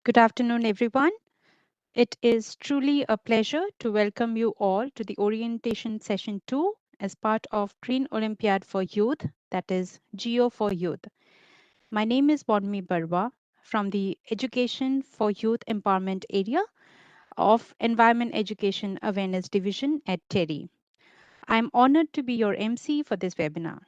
Good afternoon, everyone. It is truly a pleasure to welcome you all to the orientation session 2 as part of Green Olympiad for Youth, that is GO4Youth. My name is Bonmi Barwa from the Education for Youth Empowerment area of Environment Education Awareness Division at TERI. I'm honored to be your MC for this webinar.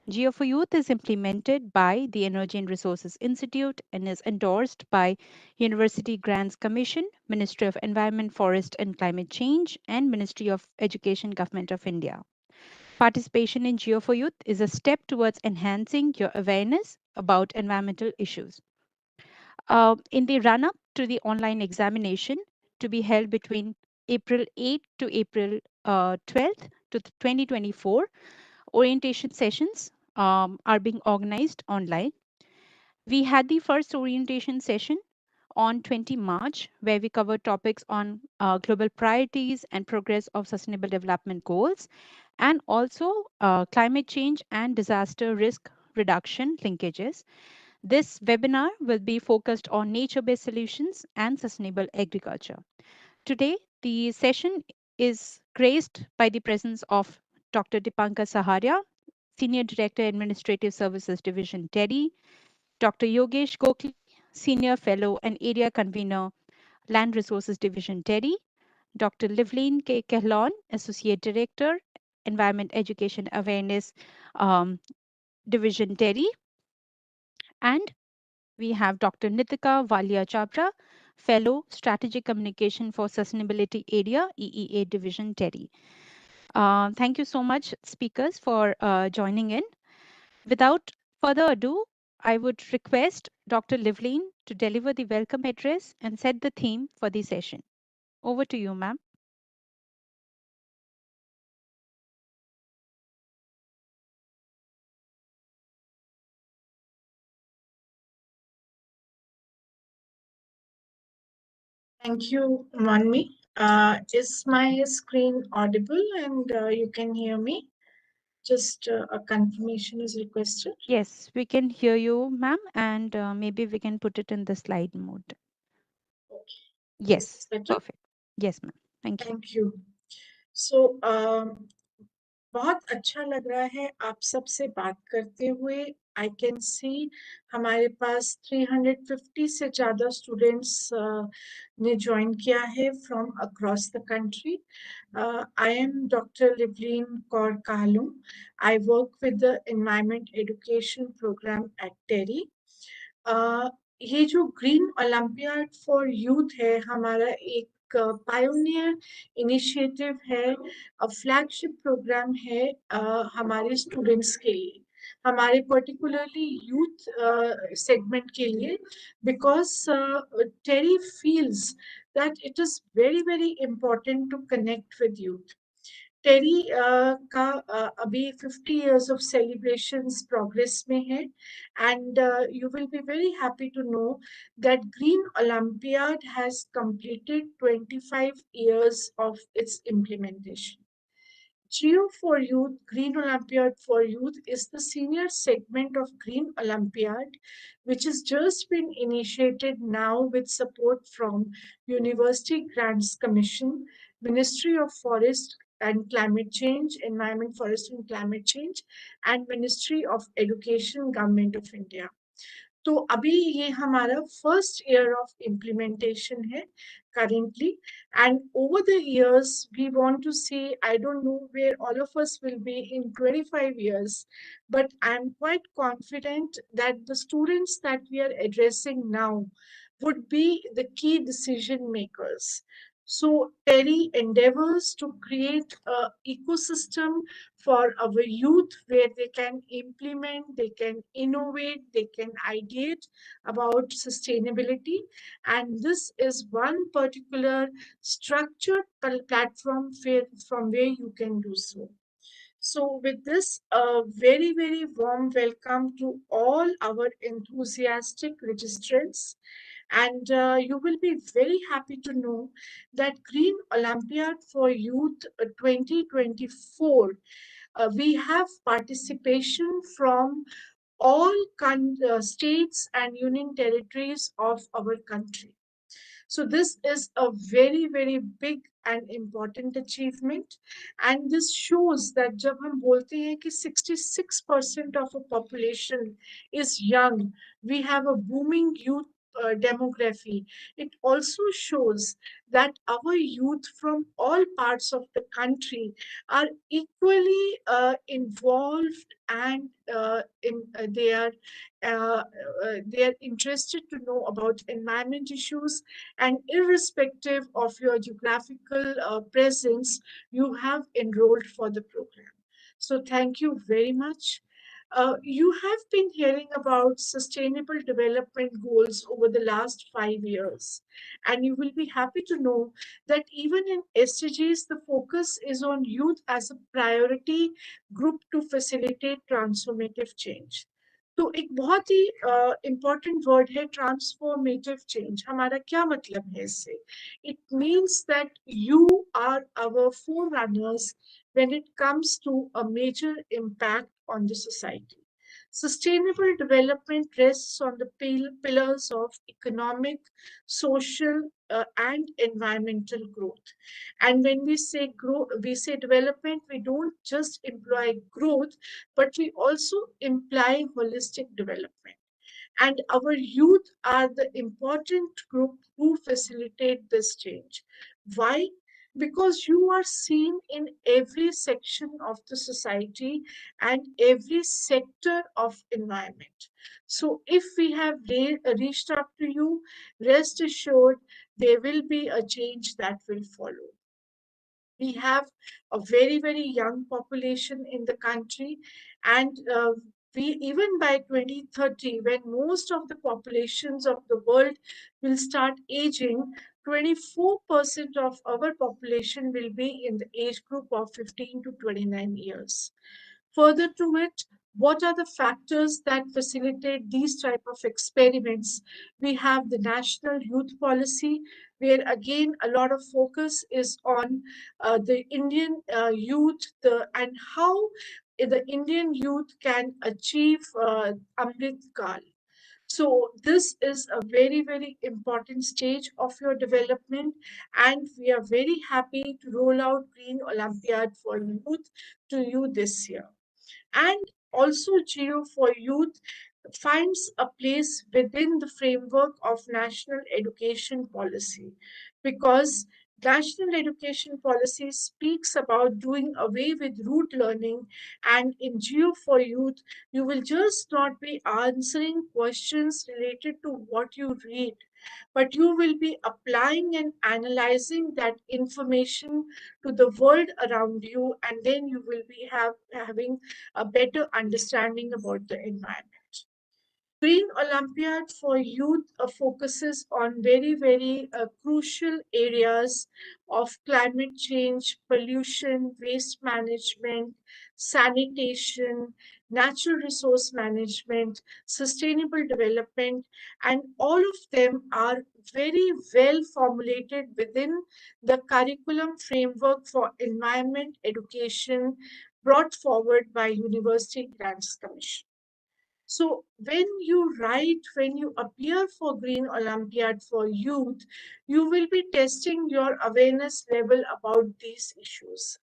GO4Youth is implemented by the Energy and Resources Institute and is endorsed by University Grants Commission, Ministry of Environment, Forest and Climate Change, and Ministry of Education, Government of India. Participation in GO4Youth is a step towards enhancing your awareness about environmental issues. In the run up to the online examination to be held between April 8 to April 12th to 2024, orientation sessions are being organized online. We had the first orientation session on 20 March, where we covered topics on global priorities and progress of sustainable development goals, and also climate change and disaster risk reduction linkages. This webinar will be focused on nature-based solutions and sustainable agriculture. Today, the session is graced by the presence of Dr. Dipankar Saharia, Senior Director, Administrative Services Division, TERI, Dr. Yogesh Gokhale, Senior Fellow and Area Convener, Land Resources Division, TERI, Dr. Livleen K. Kehlon, Associate Director, Environment Education Awareness Division, TERI, and we have Dr. Nitika Walia Chabra, Fellow Strategic Communication for Sustainability Area, EEA Division, TERI. Thank you so much, speakers, for joining in. Without further ado, I would request Dr. Livleen to deliver the welcome address and set the theme for the session. Over to you, ma'am. Thank you, Manmi. Is my screen audible and you can hear me? Just a confirmation is requested. Yes, we can hear you, ma'am, and maybe we can put it in the slide mode. Okay. Is Yes, this better? perfect. Yes, ma'am. Thank you. Thank you. So, बहुत अच्छा लग रहा है आप सबसे बात करते हुए. आई कैन सी हमारे पास 350 से ज़्यादा स्टूडेंट्स ने ज्वाइन किया है from across the country. I am Dr. Livleen Kaur Kahlum. I work with the Environment Education Program at TERI. ये जो ग्रीन ओलंपियाड फॉर यूथ है हमारा एक पायोनियर इनिशिएटिव है, फ्लैगशिप प्रोग्राम है हमारे स्टूडेंट्स के लिए, हमारे पर्टिकुलरली यूथ सेगमेंट के लिए, because TERI feels that it is very very important to connect with youth. TERI का अभी 50 years of celebrations progress में है, and you will be very happy to know that Green Olympiad has completed 25 years of its implementation. GO4Youth, Green Olympiad for Youth, is the senior segment of Green Olympiad, which has just been initiated now with support from University Grants Commission, Ministry of Forest and Climate Change, Environment, Forest and Climate Change, and Ministry of Education, Government of India. तो अभी ये हमारा first year of implementation है currently, and over the years we want to see, I don't know where all of us will be in 25 years, but I'm quite confident that the students that we are addressing now would be the key decision makers. So TERI endeavors to create an ecosystem for our youth where they can implement, they can innovate, they can ideate about sustainability. And this is one particular structured platform from where you can do so. So with this, a very, very warm welcome to all our enthusiastic registrants. And you will be very happy to know that Green Olympiad for Youth 2024, we have participation from all states and union territories of our country. So this is a very, very big and important achievement. And this shows that जब हम बोलते हैं कि 66% of a population is young, we have a booming youth demography. It also shows that our youth from all parts of the country are equally involved, and they are interested to know about environment issues, and irrespective of your geographical presence, you have enrolled for the program. So thank you very much. You have been hearing about sustainable development goals over the last 5 years, and you will be happy to know that even in SDGs, the focus is on youth as a priority group to facilitate transformative change. तो एक बहुत ही important word है transformative change. हमारा क्या मतलब है इससे? It means that you are our forerunners when it comes to a major impact on the society. Sustainable development rests on the pillars of economic, social, and environmental growth. And when we say grow, we say development, we don't just imply growth, but we also imply holistic development. And our youth are the important group who facilitate this change. Why? Because you are seen in every section of the society and every sector of environment. So if we have reached out to you, rest assured there will be a change that will follow. We have a very, very young population in the country, and we even by 2030, when most of the populations of the world will start aging, 24% of our population will be in the age group of 15 to 29 years. Further to it, what are the factors that facilitate these type of experiments? We have the National Youth Policy, where again a lot of focus is on the Indian youth, and how the Indian youth can achieve Amrit Kal. So this is a very, very important stage of your development, and we are very happy to roll out Green Olympiad for Youth to you this year. And also, GO for Youth finds a place within the framework of national education policy, because national education policy speaks about doing away with rote learning, and in GEO for Youth you will just not be answering questions related to what you read, but you will be applying and analyzing that information to the world around you, and then you will be having a better understanding about the environment. Green Olympiad for Youth focuses on very, very crucial areas of climate change, pollution, waste management, sanitation, natural resource management, sustainable development, and all of them are very well formulated within the curriculum framework for environment education brought forward by University Grants Commission. So when you appear for Green Olympiad for Youth, you will be testing your awareness level about these issues.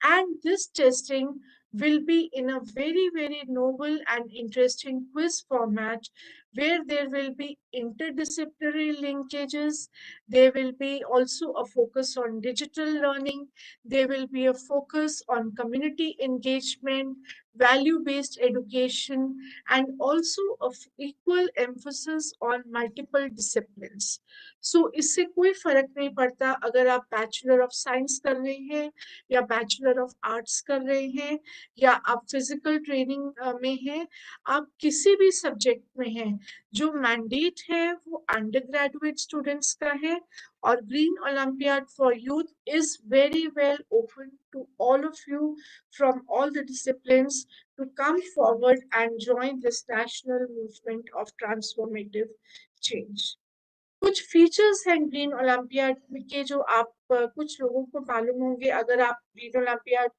And this testing will be in a very, very novel and interesting quiz format, where there will be interdisciplinary linkages. There will be also a focus on digital learning. There will be a focus on community engagement, value-based education, and also of equal emphasis on multiple disciplines. So इससे कोई फर्क नहीं पड़ता अगर आप bachelor of science कर रहे हैं या बैचलर ऑफ आर्ट्स कर रहे हैं या आप फिजिकल ट्रेनिंग में हैं, आप किसी भी सब्जेक्ट में हैं, जो मैंडेट है वो अंडर ग्रेजुएट स्टूडेंट्स का है. और green Olympiad for youth is very well open to all of you from all the disciplines to come forward and join this national movement of transformative change. कुछ features हैं green olympiad के जो आप कुछ लोगों को मालूम होंगे अगर आप ग्रीन ओलंपियाड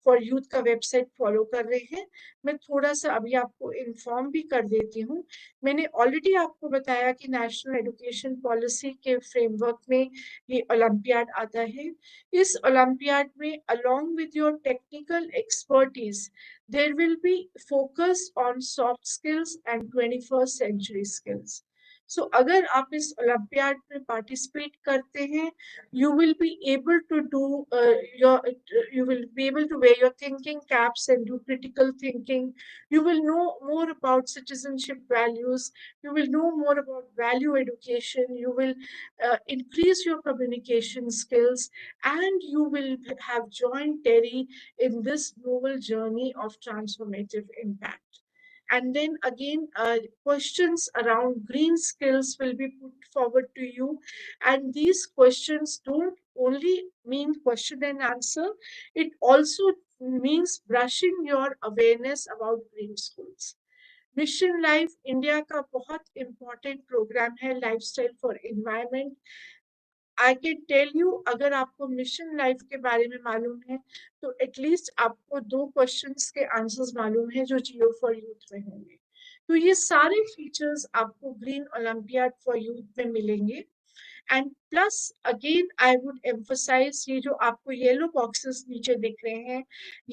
फॉर यूथ का वेबसाइट फॉलो कर रहे हैं। मैं थोड़ा सा अभी आपको इन्फॉर्म भी कर देती हूँ। मैंने ऑलरेडी आपको बताया कि नेशनल एजुकेशन पॉलिसी के फ्रेमवर्क में ये ओलंपियाड आता है। इस ओलंपियाड में along with your technical expertise there will be focus on soft skills and 21st century skills. So अगर आप इस ओलंपियाड में पार्टिसिपेट करते हैं, you will be able to do your you will be able to wear your thinking caps and do critical thinking. You will know more about citizenship values. You will know more about value education. You will increase your communication skills, and you will have joined TERI in this novel journey of transformative impact. And then again, questions around green skills will be put forward to you, and these questions don't only mean question and answer, it also means brushing your awareness about green schools. Mission life India का बहुत important programme है lifestyle for environment. I can tell you अगर आपको mission life के बारे में मालूम है तो एटलीस्ट आपको दो क्वेश्चंस के आंसर्स मालूम है जो जियो फॉर यूथ में होंगे। तो ये सारे फीचर्स आपको ग्रीन ओलंपियाड फॉर यूथ में मिलेंगे। And plus again I would emphasise ये जो आपको येलो बॉक्सेस नीचे दिख रहे हैं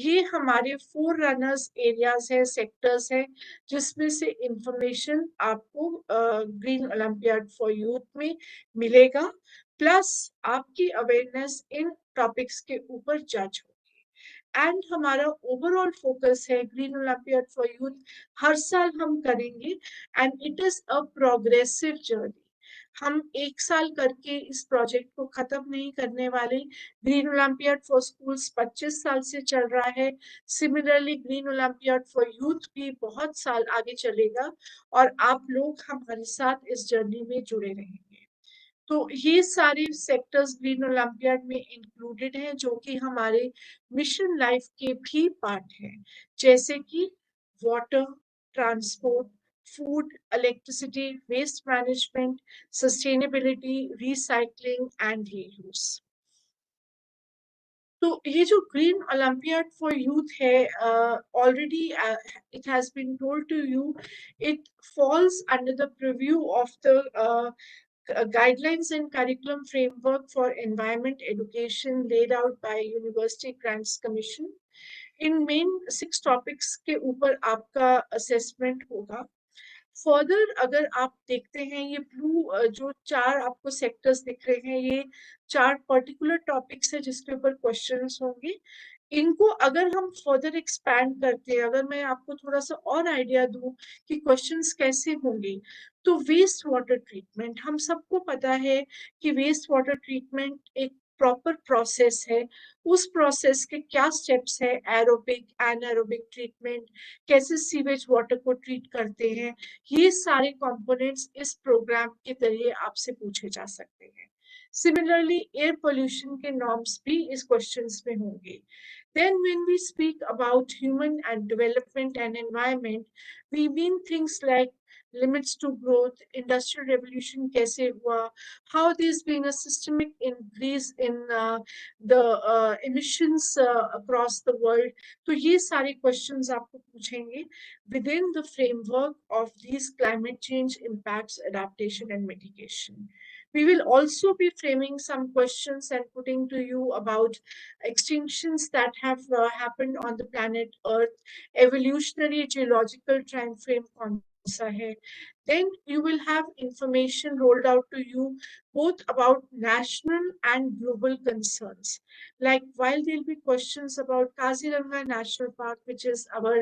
ये हमारे फोर रनर्स एरियाज है सेक्टर्स है जिसमें से इंफॉर्मेशन आपको ग्रीन ओलंपियाड फॉर यूथ में मिलेगा। प्लस आपकी अवेयरनेस इन टॉपिक्स के ऊपर जज होगी। एंड हमारा ओवरऑल फोकस है ग्रीन ओलंपियाड फॉर यूथ हर साल हम करेंगे and it is a progressive journey. हम एक साल करके इस प्रोजेक्ट को खत्म नहीं करने वाले। ग्रीन ओलंपियाड फॉर स्कूल्स 25 साल से चल रहा है। Similarly green Olympiad for youth भी बहुत साल आगे चलेगा और आप लोग हमारे साथ इस जर्नी में जुड़े रहेंगे। तो ये सारे सेक्टर्स ग्रीन ओलंपियाड में इंक्लूडेड हैं जो कि हमारे मिशन लाइफ के भी पार्ट हैं, जैसे कि water, transport, food, electricity, waste management, sustainability, recycling and reuse. तो ये जो ग्रीन ओलंपियाड फॉर यूथ है already it has been told to you it falls under the preview of the guidelines and curriculum framework for environment education laid out by University Grants Commission. In main 6 topics के ऊपर आपका assessment होगा। Further अगर आप देखते हैं ये blue जो 4 आपको सेक्टर्स दिख रहे हैं ये 4 पर्टिकुलर टॉपिक्स है जिसके ऊपर क्वेश्चंस होंगे। इनको अगर हम फर्दर एक्सपैंड करते हैं, अगर मैं आपको थोड़ा सा और आइडिया दूं कि क्वेश्चंस कैसे होंगे, तो वेस्ट वाटर ट्रीटमेंट हम सबको पता है कि वेस्ट वाटर ट्रीटमेंट एक प्रॉपर प्रोसेस है। उस प्रोसेस के क्या स्टेप्स है, एरोबिक एनारोबिक ट्रीटमेंट, कैसे सीवेज वाटर को ट्रीट करते हैं, ये सारे कंपोनेंट्स इस प्रोग्राम के जरिए आपसे पूछे जा सकते हैं। सिमिलरली एयर पोल्यूशन के नॉर्म्स भी इस क्वेश्चंस में होंगे। Then when we speak about human and development and environment, we mean things like limits to growth, industrial revolution kaise hua, how there's been a systemic increase in the emissions across the world. तो ये सारे questions आपको पूछेंगे within the framework of these climate change impacts, adaptation and mitigation. We will also be framing some questions and putting to you about extinctions that have happened on the planet Earth, evolutionary geological time frame kaun sa hai. Then you will have information rolled out to you both about national and global concerns. Like while there'll be questions about Kaziranga National Park, which is our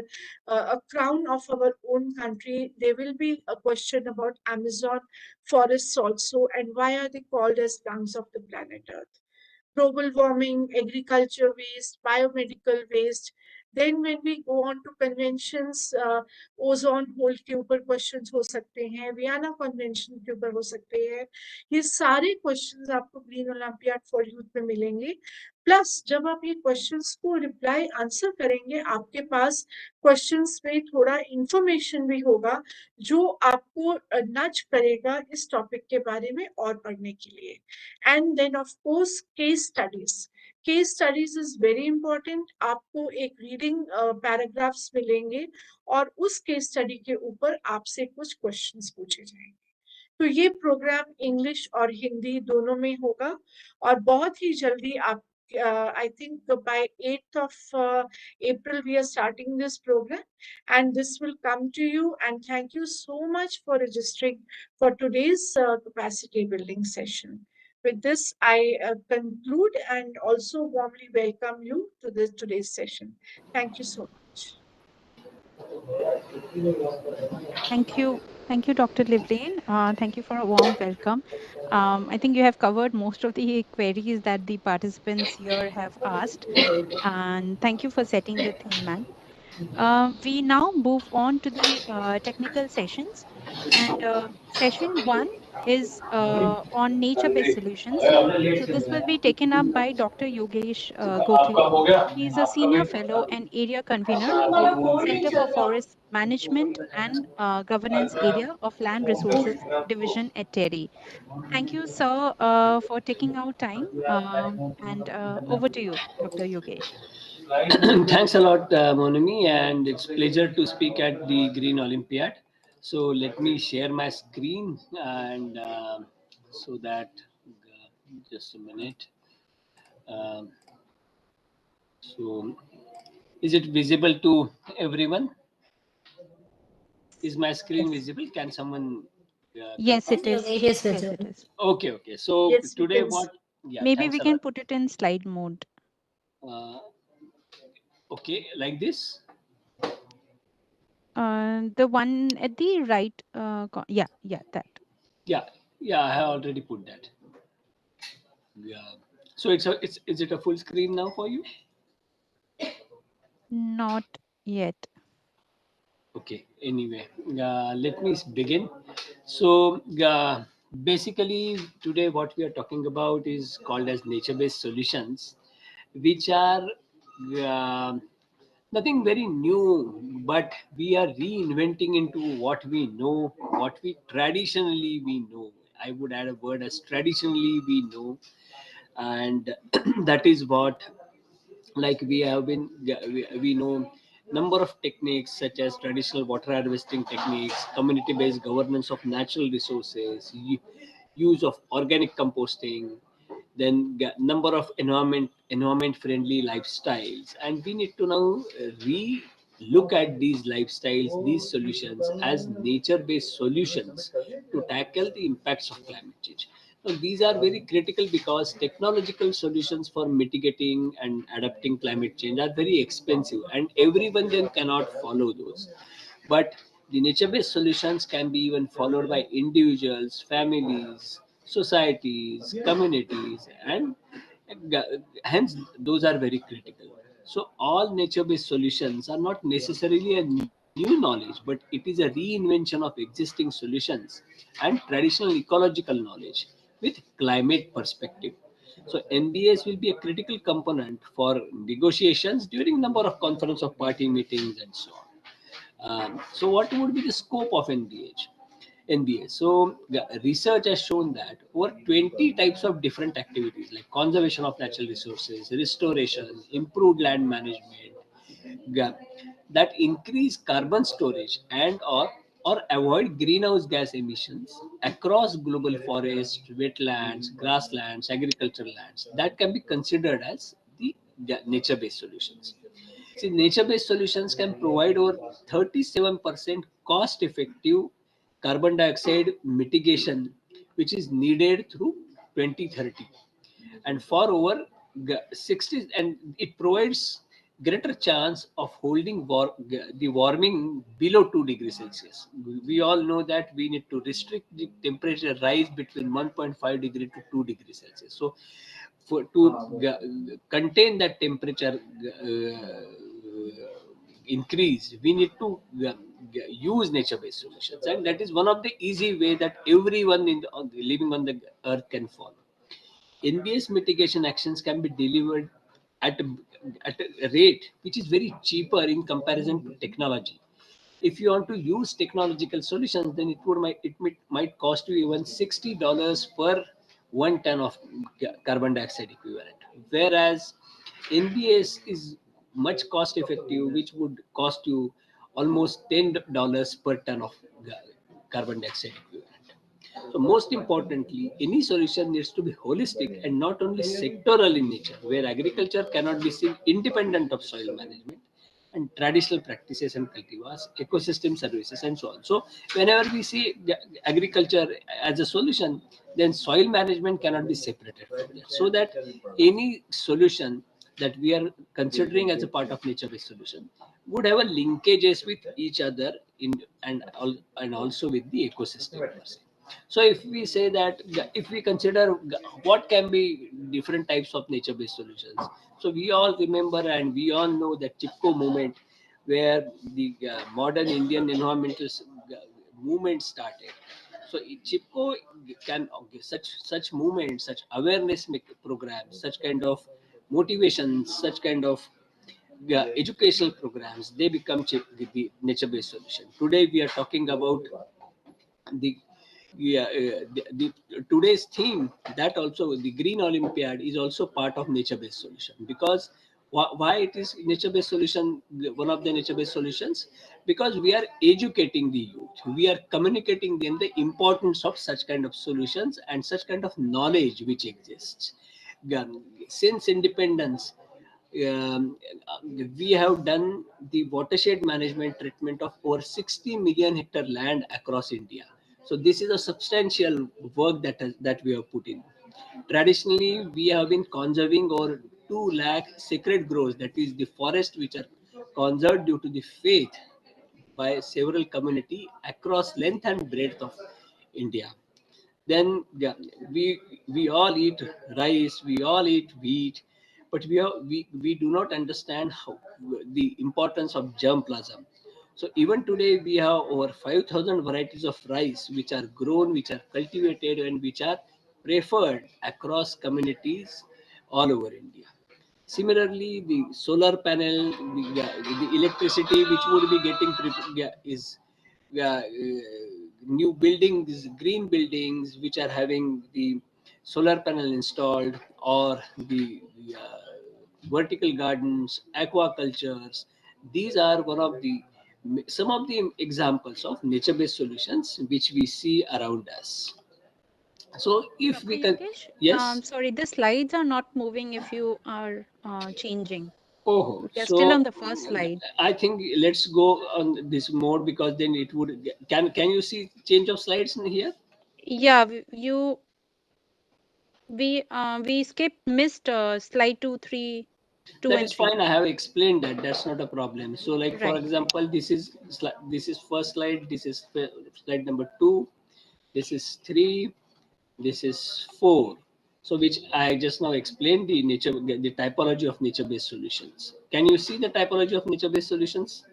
a crown of our own country, there will be a question about Amazon forests also, and why are they called as lungs of the planet Earth. Global warming, agriculture waste, biomedical waste. Then when we go on to conventions, ozone hole के ऊपर questions हो सकते हैं, Vienna convention के ऊपर हो सकते हैं। ये सारे क्वेश्चंस आपको ग्रीन ओलंपियाड फॉर यूथ में मिलेंगे। प्लस जब आप ये क्वेश्चंस को रिप्लाई आंसर करेंगे, आपके पास क्वेश्चंस में थोड़ा इंफॉर्मेशन भी होगा जो आपको नच करेगा इस टॉपिक के बारे में और पढ़ने के लिए। And then of course case studies is very important. आपको एक रीडिंग पैराग्राफ्स मिलेंगे और उस केस स्टडी के ऊपर आपसे कुछ क्वेश्चंस पूछे जाएंगे। तो ये प्रोग्राम इंग्लिश और हिंदी दोनों में होगा और बहुत ही जल्दी आप I think by 8th of April we are starting this program and this will come to you, and thank you so much for registering for today's capacity building session. With this, I conclude and also warmly welcome you to this today's session. Thank you so much. Thank you. Thank you, Dr. Livlin. Thank you for a warm welcome. I think you have covered most of the queries that the participants here have asked. And thank you for setting the theme, ma'am. We now move on to the technical sessions. And session one is on nature-based solutions. So this will be taken up by Dr. Yogesh Gokhale. He is a senior fellow and area convener of Center for Forest Management and Governance Area of Land Resources Division at TERI. Thank you, sir, for taking out time. And over to you, Dr. Yogesh. Thanks a lot, Monami, and it's pleasure to speak at the Green Olympiad. So let me share my screen and so that just a minute. Um, so is it visible to everyone? Is my screen Yes. visible? Can someone Yes, confirm? it is. Yes, Yes, it is. Okay. So Yes, we today can what? see. Yeah, Maybe thanks we a can lot. put it in slide mode. Uh, okay, like this. The one at the right. Yeah, that. Yeah, I have already put that. Yeah. So it's is it a full screen now for you? Not yet. Okay, anyway, let me begin. So, basically, today what we are talking about is called as nature-based solutions, which are uh, nothing very new, but we are reinventing into what we know, what we traditionally we know. I would add a word as traditionally we know, and that is what like we have been we know number of techniques such as traditional water harvesting techniques, community based governance of natural resources, use of organic composting, then number of environment friendly lifestyles, and we need to now re look at these lifestyles, these solutions as nature based solutions to tackle the impacts of climate change. So these are very critical because technological solutions for mitigating and adapting climate change are very expensive, and everyone then cannot follow those. But the nature based solutions can be even followed by individuals, families, societies, communities, and hence those are very critical. So, all nature based solutions are not necessarily a new knowledge, but it is a reinvention of existing solutions and traditional ecological knowledge with climate perspective. So NBS will be a critical component for negotiations during number of conference of party meetings and so on. So what would be the scope of NBH? NBA. So research has shown that over 20 types of different activities like conservation of natural resources, restoration, improved land management, that increase carbon storage and or avoid greenhouse gas emissions across global forests, wetlands, grasslands, agricultural lands, that can be considered as the nature-based solutions. See, nature-based solutions can provide over 37% cost-effective carbon dioxide mitigation, which is needed through 2030, and for over 60, and it provides greater chance of holding the warming below 2 degrees Celsius. We all know that we need to restrict the temperature rise between 1.5 degree to 2 degrees Celsius. So to contain that temperature increased, we need to use nature-based solutions, and that is one of the easy way that everyone living on the earth can follow. NBS mitigation actions can be delivered at a rate which is very cheaper in comparison to technology. If you want to use technological solutions, then it might cost you even $60 per 1 ton of carbon dioxide equivalent. Whereas NBS is much cost effective, which would cost you almost $10 per ton of carbon dioxide equivalent. So most importantly, any solution needs to be holistic and not only sectoral in nature, where agriculture cannot be seen independent of soil management and traditional practices and cultivars, ecosystem services, and so on. So whenever we see agriculture as a solution, then soil management cannot be separated from that. So that any solution that we are considering as a part of nature-based solution would have a linkages with each other in and also with the ecosystem per se. So if we say that, if we consider what can be different types of nature-based solutions, so we all remember and we all know that Chipko movement, where the modern Indian environmental movement started. So Chipko can such movements, such awareness programs, such kind of motivation, such kind of educational programs, they become the nature-based solution. Today we are talking about the the today's theme, that also the Green Olympiad is also part of nature-based solution, because why it is nature-based solution, one of the nature-based solutions, because we are educating the youth, we are communicating them the importance of such kind of solutions and such kind of knowledge which exists. Since independence, um, we have done the watershed management treatment of over 60 million hectare land across India. So this is a substantial work that we have put in. Traditionally, we have been conserving over 2 lakh sacred groves, that is the forest which are conserved due to the faith by several community across length and breadth of India. Then we all eat rice, we all eat wheat, but we do not understand how the importance of germplasm. So even today we have over 5,000 varieties of rice which are grown, which are cultivated, and which are preferred across communities all over India. Similarly, the solar panel, the electricity which would be getting is new buildings, green buildings which are having the solar panel installed, or the vertical gardens, aquacultures. These are one of the some of the examples of nature-based solutions which we see around us. So if Dr. we can, Yogesh, yes. sorry, the slides are not moving if you are changing. Oh, We are still on so the first slide. I think let's go on this mode, because then it would can you see change of slides in here? Yeah, we skipped missed slide 2 That and is 3. fine. I have explained that. That's not a problem. So, like for Right. example, this is first slide. This is slide number 2. This is 3. This is 4. So, which I just now explained the typology of nature-based solutions. Can you see the typology of nature-based solutions?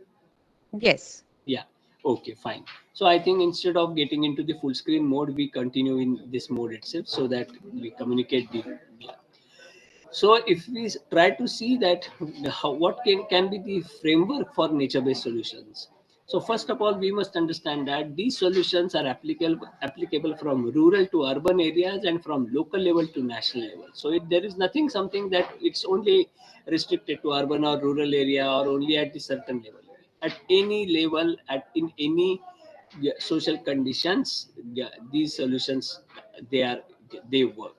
Yes. Yeah. Okay, fine. So I think instead of getting into the full screen mode, we continue in this mode itself so that we communicate the. Yeah. So if we try to see that what can be the framework for nature-based solutions. So first of all, we must understand that these solutions are applicable from rural to urban areas and from local level to national level. So there is nothing something that it's only restricted to urban or rural area or only at the certain level. At any level, in any social conditions, these solutions they work.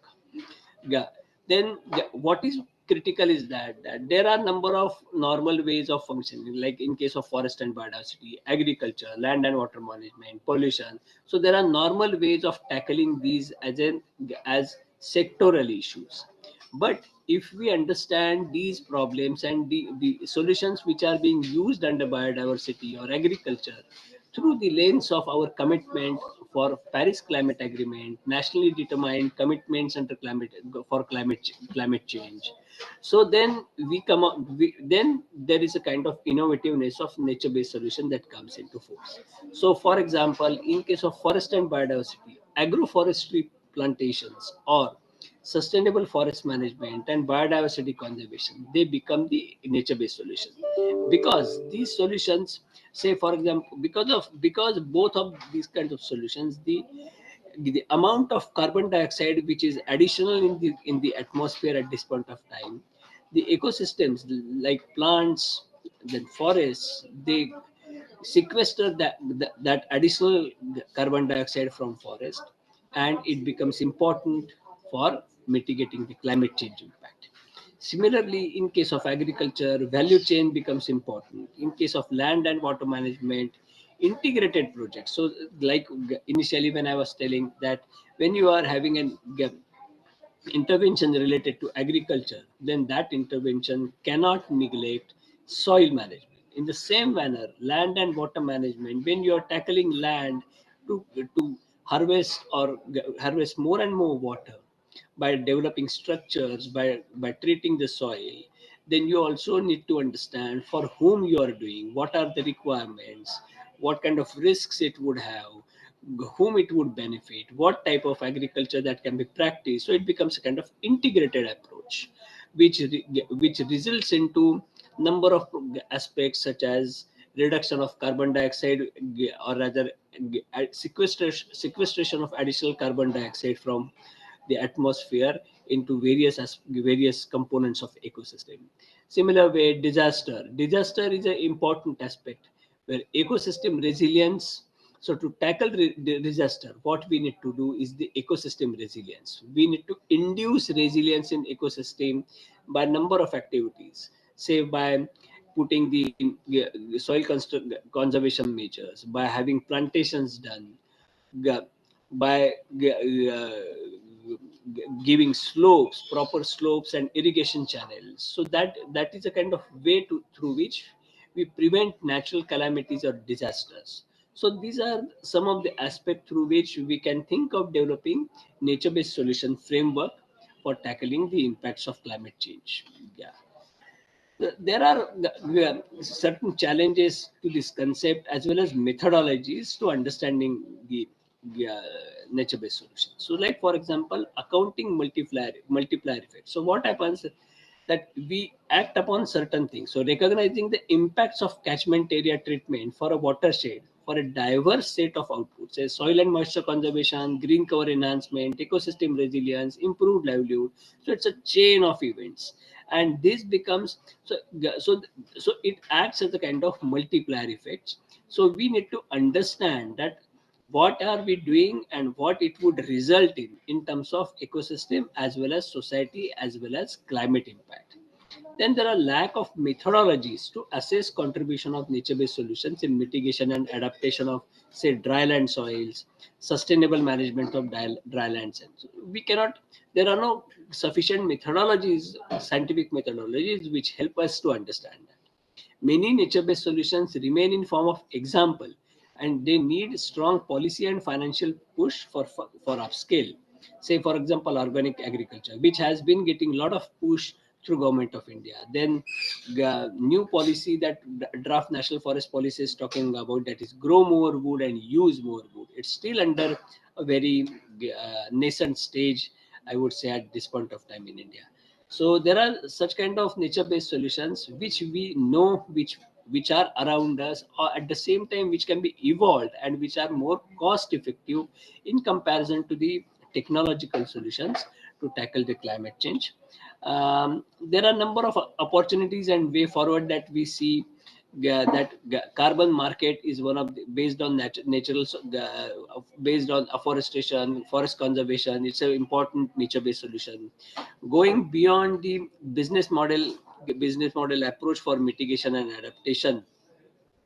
Yeah. Then what is critical is that there are number of normal ways of functioning, like in case of forest and biodiversity, agriculture, land and water management, pollution. So there are normal ways of tackling these as sectoral issues. But if we understand these problems and the solutions which are being used under biodiversity or agriculture through the lens of our commitment for Paris Climate Agreement, nationally determined commitments under climate change. So then we come up, then there is a kind of innovativeness of nature-based solution that comes into force. So, for example, in case of forest and biodiversity, agroforestry plantations or sustainable forest management and biodiversity conservation, they become the nature-based solution, because these solutions, say for example, because both of these kinds of solutions, the amount of carbon dioxide which is additional in the atmosphere at this point of time, the ecosystems like plants, then forests, they sequester that additional carbon dioxide from forest, and it becomes important for mitigating the climate change impact. Similarly, in case of agriculture, value chain becomes important. In case of land and water management, integrated projects. So, like initially when I was telling that when you are having an intervention related to agriculture, then that intervention cannot neglect soil management. In the same manner, land and water management, when you are tackling land to harvest or harvest more and more water by developing structures, by treating the soil, then you also need to understand for whom you are doing, what are the requirements, what kind of risks it would have, whom it would benefit, what type of agriculture that can be practiced. So it becomes a kind of integrated approach, which results into number of aspects such as reduction of carbon dioxide, or rather sequestration of additional carbon dioxide from the atmosphere into various components of ecosystem. Similar way, disaster is an important aspect where ecosystem resilience. So to tackle the disaster, what we need to do is the ecosystem resilience. We need to induce resilience in ecosystem by number of activities, say by putting the soil conservation measures, by having plantations done, by giving slopes, proper slopes and irrigation channels. So that is a kind of way through which we prevent natural calamities or disasters. So these are some of the aspects through which we can think of developing nature-based solution framework for tackling the impacts of climate change. Yeah. There are certain challenges to this concept as well as methodologies to understanding the nature-based solutions. So, like for example, accounting multiplier effect. So, what happens that we act upon certain things. So, recognizing the impacts of catchment area treatment for a watershed for a diverse set of outputs, as soil and moisture conservation, green cover enhancement, ecosystem resilience, improved livelihood. So, it's a chain of events, and this becomes so so it acts as a kind of multiplier effect. So we need to understand that what are we doing and what it would result in terms of ecosystem as well as society as well as climate impact. Then there are lack of methodologies to assess contribution of nature-based solutions in mitigation and adaptation of, say, dryland soils, sustainable management of drylands. We cannot. There are no sufficient methodologies, scientific methodologies, which help us to understand that. Many nature-based solutions remain in form of example, and they need strong policy and financial push for upscale. Say, for example, organic agriculture, which has been getting a lot of push through Government of India. Then new policy that draft National Forest Policy is talking about, that is grow more wood and use more wood. It's still under a very nascent stage, I would say, at this point of time in India. So there are such kind of nature-based solutions which we know which are around us, or at the same time which can be evolved and which are more cost effective in comparison to the technological solutions to tackle the climate change. There are a number of opportunities and way forward that we see. That carbon market is one of based on natural based on afforestation, forest conservation. It's an important nature-based solution. Going beyond the business model approach for mitigation and adaptation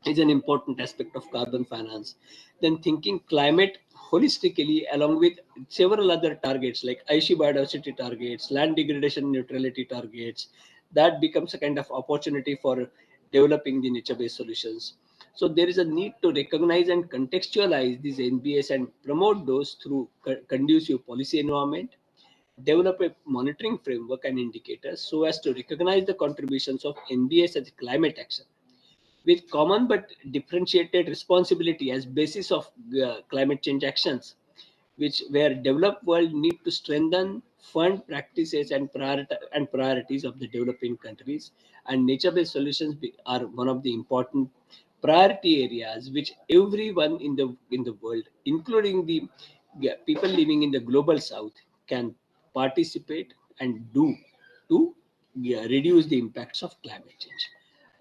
is an important aspect of carbon finance. Then thinking climate holistically along with several other targets like Aishi biodiversity targets, land degradation neutrality targets, that becomes a kind of opportunity for developing the nature-based solutions. So there is a need to recognize and contextualize these NBS and promote those through conducive policy environment, develop a monitoring framework and indicators so as to recognize the contributions of NBS as climate action with common but differentiated responsibility as basis of climate change actions, which where developed world need to strengthen fund practices and priorities of the developing countries, and nature-based solutions are one of the important priority areas which everyone in the world, including the people living in the global south, can participate and do to reduce the impacts of climate change.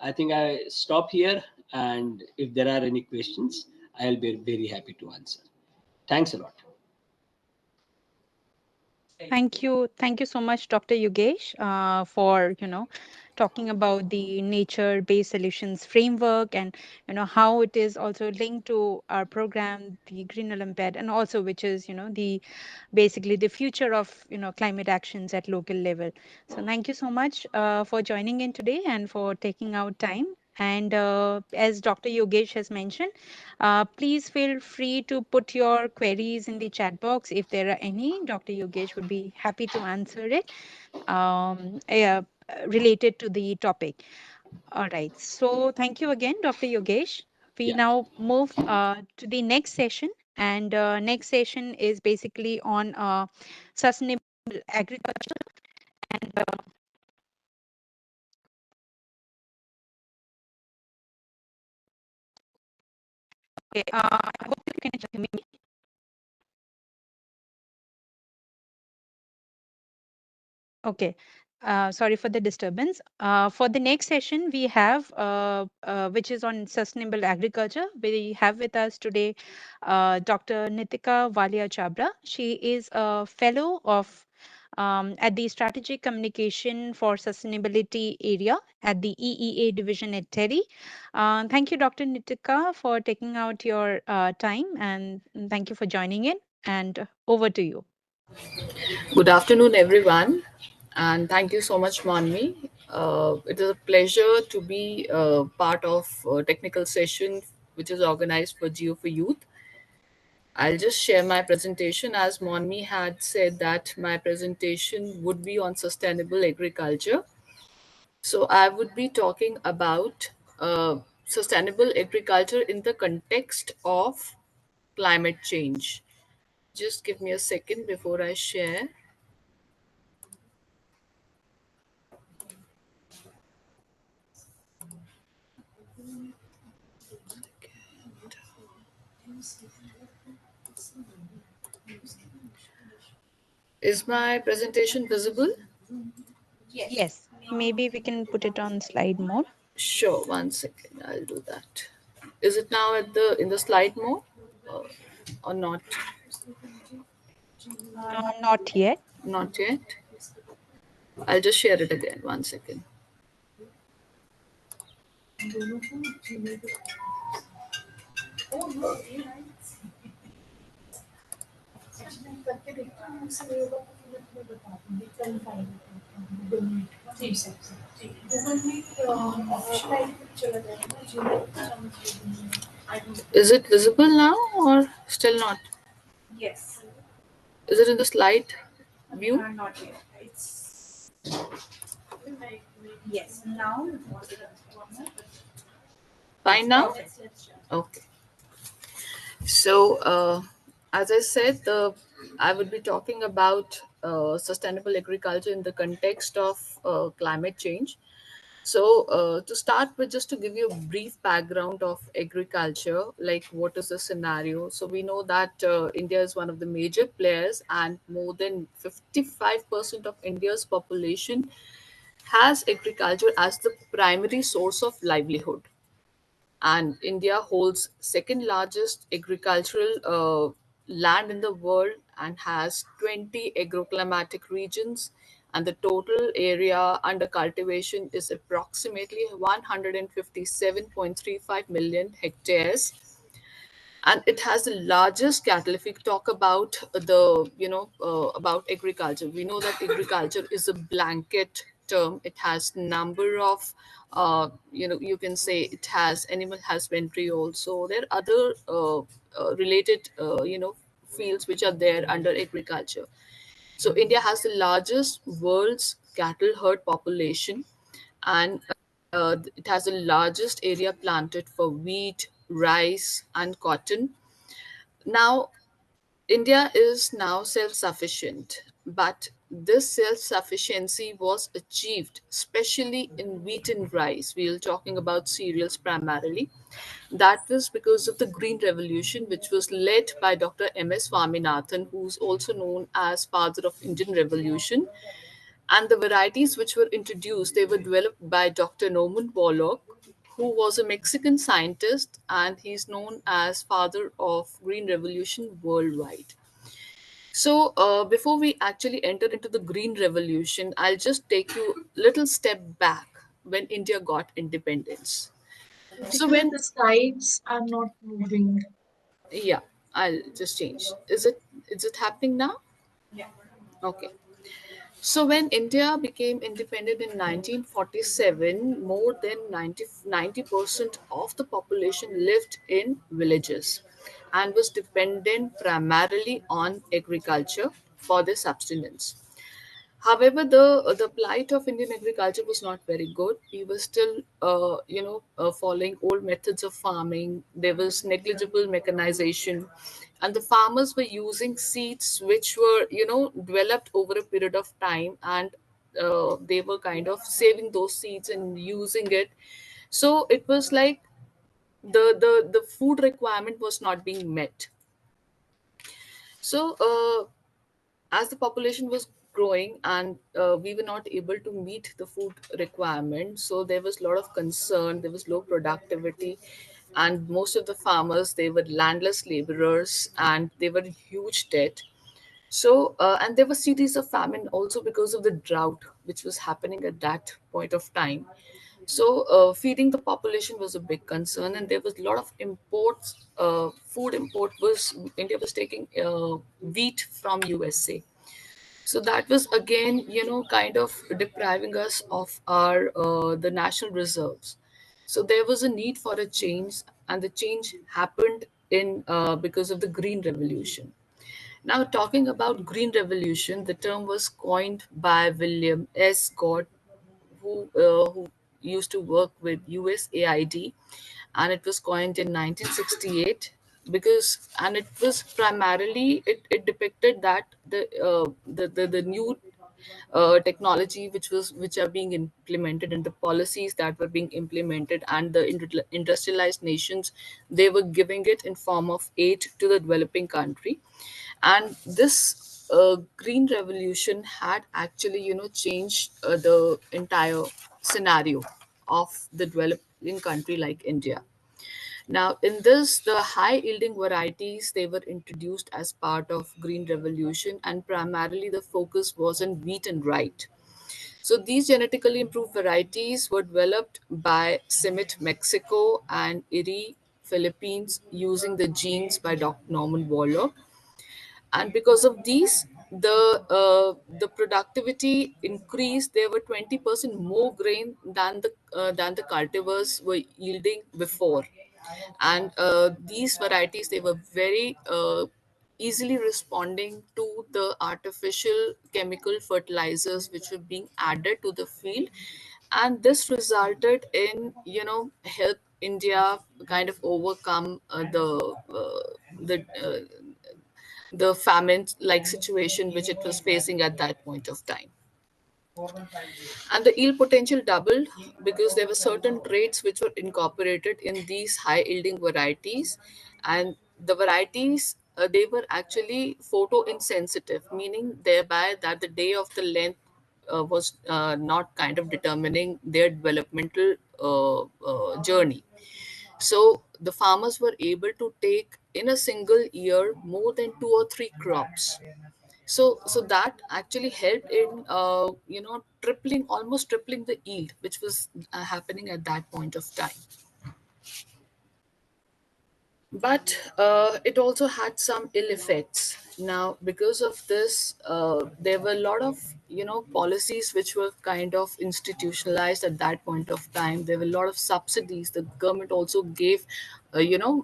I think I stop here, and if there are any questions, I'll be very happy to answer. Thanks a lot. Thank you so much, Dr. Yogesh, for talking about the nature-based solutions framework, and how it is also linked to our program, the Green Olympiad, and also which is the basically the future of climate actions at local level. So thank you so much for joining in today and for taking out time. And as Dr. Yogesh has mentioned, please feel free to put your queries in the chat box if there are any. Dr. Yogesh would be happy to answer it related to the topic. All right. So thank you again, Dr. Yogesh. We Yeah. now move to the next session. And next session is basically on sustainable agriculture. And okay, I hope you can hear me. Okay. Sorry for the disturbance. For the next session, we have, which is on sustainable agriculture. We have with us today Dr. Nitika Walia Chabra. She is a fellow of at the Strategic Communication for Sustainability area at the EEA division at TERI. Thank you, Dr. Nitika, for taking out your time, and thank you for joining in. And over to you. Good afternoon, everyone, and thank you so much, Manvi. It is a pleasure to be part of a technical session which is organized for GO4Youth. I'll just share my presentation as Monmi had said that my presentation would be on sustainable agriculture. So I would be talking about sustainable agriculture in the context of climate change. Just give me a second before I share. Is my presentation visible? Yes, maybe we can put it on slide mode. Sure, one second. I'll do that. Is it now at the in the slide mode uh, or not? Not yet. Not yet. I'll just share it again. One second. Is it visible now or still not? Is it in the slide view? Fine now? Okay. So, as I said, I would be talking about sustainable agriculture in the context of climate change. So, to start with, just to give you a brief background of agriculture, like what is the scenario? So, we know that India is one of the major players, and more than 55% of India's population has agriculture as the primary source of livelihood. And India holds second largest agricultural land in the world and has 20 agroclimatic regions, and the total area under cultivation is approximately 157.35 million hectares, and it has the largest cattle. If we talk about the about agriculture, we know that agriculture is a blanket term. It has number of, you can say it has animal husbandry also. There are other related, fields which are there under agriculture. So India has the largest world's cattle herd population, and it has the largest area planted for wheat, rice, and cotton. Now, India is now self sufficient, but this self sufficiency was achieved especially in wheat and rice. We are talking about cereals primarily. That was because of the Green Revolution, which was led by Dr. M.S. Swaminathan, who's also known as father of Indian Revolution. And the varieties which were introduced, they were developed by Dr. Norman Borlaug, who was a Mexican scientist, and he's known as father of Green Revolution worldwide. So, before we actually enter into the Green Revolution, I'll just take you a little step back when India got independence. So, Because when, the slides are not moving. yeah, I'll just change. Is it happening now? Okay. So when India became independent in 1947, more than 90% of the population lived in villages and was dependent primarily on agriculture for their subsistence. However, the plight of Indian agriculture was not very good. We were still, following old methods of farming. There was negligible mechanization, and the farmers were using seeds which were, developed over a period of time, and they were kind of saving those seeds and using it. So it was like the food requirement was not being met. So as the population was growing, and we were not able to meet the food requirement, so there was a lot of concern, there was low productivity, and most of the farmers, they were landless laborers, and they were in huge debt. So and there were series of famine also because of the drought which was happening at that point of time. So feeding the population was a big concern, and there was a lot of imports. Food import was India was taking wheat from USA. So that was again, kind of depriving us of our the national reserves. So there was a need for a change, and the change happened in because of the Green Revolution. Now, talking about Green Revolution, the term was coined by William S. Gott, who used to work with USAID, and it was coined in 1968 because, and it was primarily, it depicted that the new technology which are being implemented, and the policies that were being implemented, and the industrialized nations, they were giving it in form of aid to the developing country. And this green revolution had actually, changed the entire scenario of the developing country like India. Now, in this, the high yielding varieties, they were introduced as part of Green Revolution, and primarily the focus was on wheat and rye. So these genetically improved varieties were developed by Simit Mexico and IRI Philippines using the genes by Dr. Norman Waller. And because of these, the productivity increased. There were 20% more grain than the cultivars were yielding before. And these varieties, they were very easily responding to the artificial chemical fertilizers which were being added to the field. And this resulted in, help India kind of overcome the famine like situation which it was facing at that point of time. And the yield potential doubled because there were certain traits which were incorporated in these high yielding varieties. And the varieties, they were actually photo insensitive, meaning thereby that the day of the length was not kind of determining their developmental journey. So the farmers were able to take in a single year more than two or three crops. So that actually helped in, tripling, almost tripling the yield which was happening at that point of time. but it also had some ill effects. Now because of this, there were a lot of policies which were kind of institutionalized at that point of time. There were a lot of subsidies the government also gave, help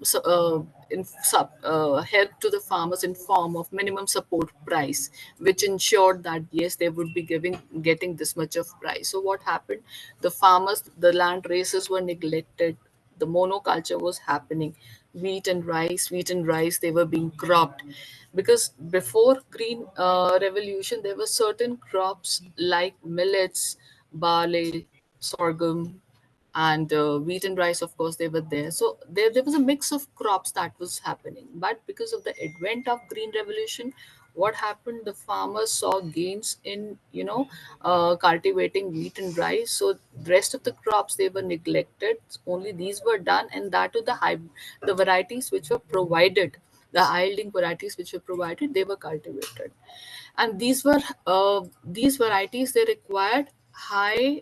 to the farmers in form of minimum support price, which ensured that yes, they would be getting this much of price. So what happened, the farmers, the land races were neglected, the monoculture was happening. Wheat and rice, they were being cropped, because before green revolution there were certain crops like millets, barley, sorghum, and wheat and rice, of course, they were there. So there was a mix of crops that was happening. But because of the advent of green revolution, what happened, the farmers saw gains in cultivating wheat and rice. So the rest of the crops, they were neglected, only these were done, and that to the varieties which were provided, the yielding varieties which were provided, they were cultivated. And these varieties, they required high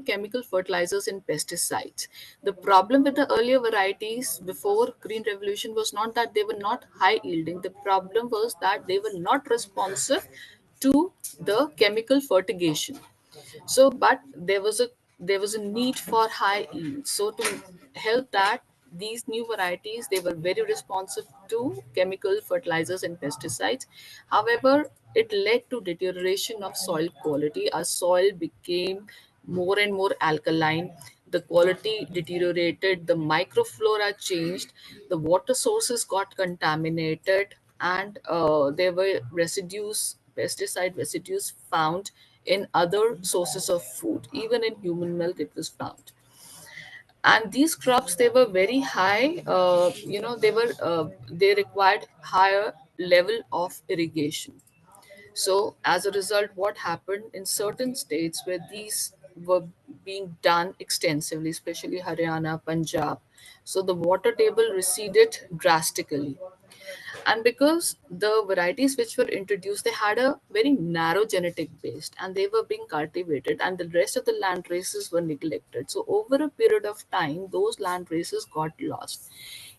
chemical fertilizers and pesticides. The problem with the earlier varieties before green revolution was not that they were not high yielding. The problem was that they were not responsive to the chemical fertigation. So but there was a need for high yield. So to help that, these new varieties, they were very responsive to chemical fertilizers and pesticides. However, it led to deterioration of soil quality. Our soil became more and more alkaline, the quality deteriorated, the microflora changed, the water sources got contaminated, and there were residues, pesticide residues found in other sources of food. Even in human milk, it was found. And these crops, they were very high. They required higher level of irrigation. So, as a result, what happened in certain states where these were being done extensively, especially Haryana, Punjab, so the water table receded drastically. And because the varieties which were introduced, they had a very narrow genetic base and they were being cultivated, and the rest of the land races were neglected. So, over a period of time, those land races got lost.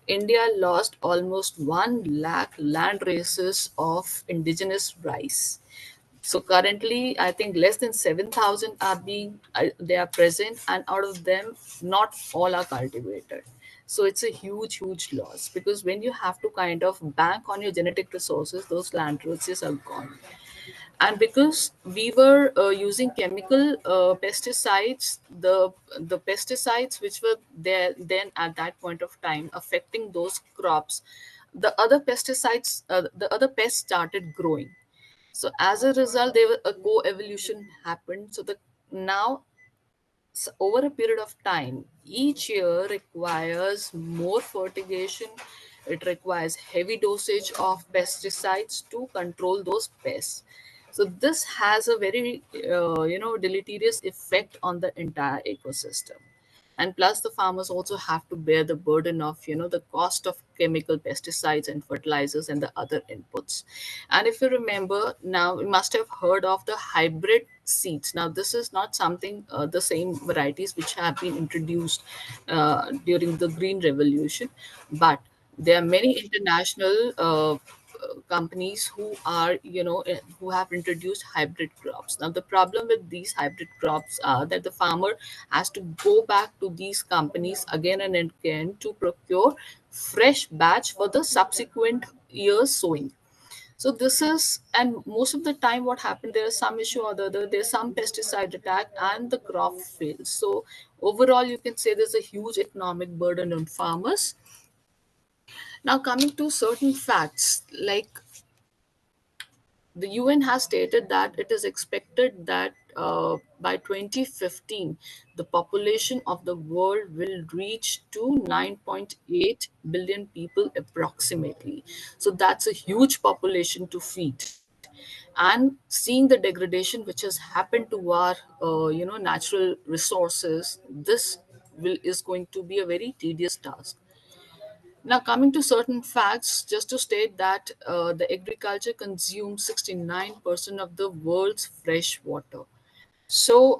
India lost almost 1 lakh land races of indigenous rice. So currently, I think less than 7,000 are they are present, and out of them, not all are cultivated. So it's a huge, huge loss, because when you have to kind of bank on your genetic resources, those land resources are gone. And because we were using chemical pesticides, the pesticides which were there then at that point of time affecting those crops, the other pests started growing. So as a result, there was a co-evolution happened. So the now over a period of time, each year requires more fertigation. It requires heavy dosage of pesticides to control those pests. So this has a very deleterious effect on the entire ecosystem. And plus the farmers also have to bear the burden of the cost of chemical pesticides and fertilizers and the other inputs. And if you remember, now you must have heard of the hybrid seeds. Now this is not something, the same varieties which have been introduced during the green revolution, but there are many international companies who are who have introduced hybrid crops. Now the problem with these hybrid crops are that the farmer has to go back to these companies again and again to procure fresh batch for the subsequent year's sowing. So this is, and most of the time what happened, there is some issue or the other, there's some pesticide attack and the crop fails. So overall you can say there's a huge economic burden on farmers. Now coming to certain facts, like the UN has stated that it is expected that by 2015, the population of the world will reach to 9.8 billion people approximately. So that's a huge population to feed. And seeing the degradation which has happened to our, natural resources, this is going to be a very tedious task. Now, coming to certain facts, just to state that the agriculture consumes 69% of the world's fresh water. So,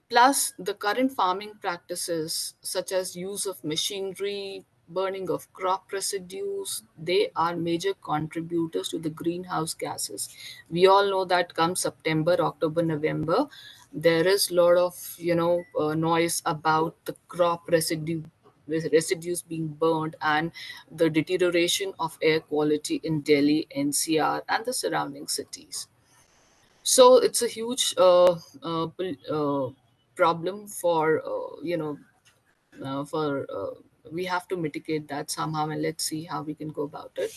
plus the current farming practices, such as use of machinery, burning of crop residues, they are major contributors to the greenhouse gases. We all know that come September, October, November, there is a lot of noise about the crop residues being burned and the deterioration of air quality in Delhi, NCR, and the surrounding cities. So it's a huge problem for we have to mitigate that somehow, and let's see how we can go about it.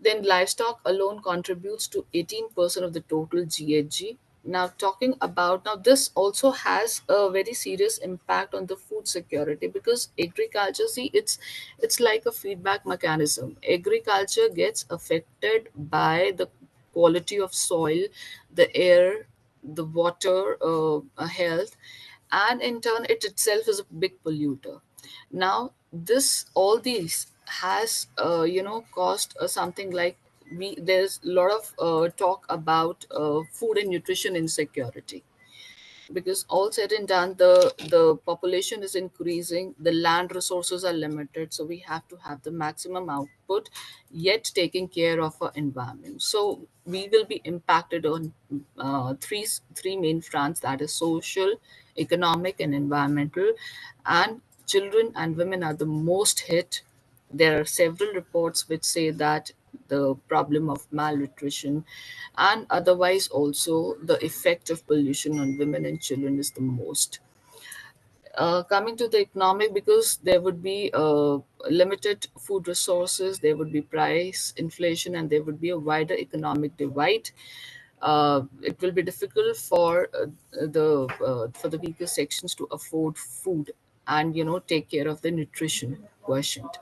Then livestock alone contributes to 18% of the total GHG. Now, talking about now, this also has a very serious impact on the food security, because agriculture, see, it's like a feedback mechanism. Agriculture gets affected by the quality of soil, the air, the water health, and in turn, it itself is a big polluter. Now, this all these has caused something like, we there's a lot of talk about food and nutrition insecurity, because all said and done, the population is increasing, the land resources are limited, so we have to have the maximum output, yet taking care of our environment. So we will be impacted on three main fronts, that is social, economic, and environmental. And children and women are the most hit. There are several reports which say that the problem of malnutrition and otherwise also the effect of pollution on women and children is the most. Coming to the economic, because there would be limited food resources, there would be price inflation, and there would be a wider economic divide. It will be difficult for the weaker sections to afford food and take care of the nutrition quotient.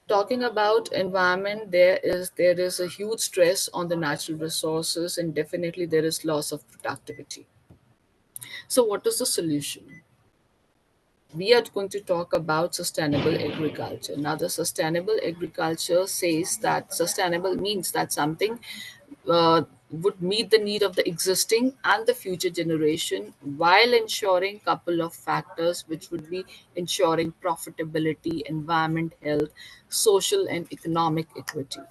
Talking about environment, there is a huge stress on the natural resources, and definitely there is loss of productivity. So what is the solution? We are going to talk about sustainable agriculture. Now, the sustainable agriculture says that sustainable means that something uh, would meet the need of the existing and the future generation, while ensuring couple of factors, which would be ensuring profitability, environment, health, social and economic equity.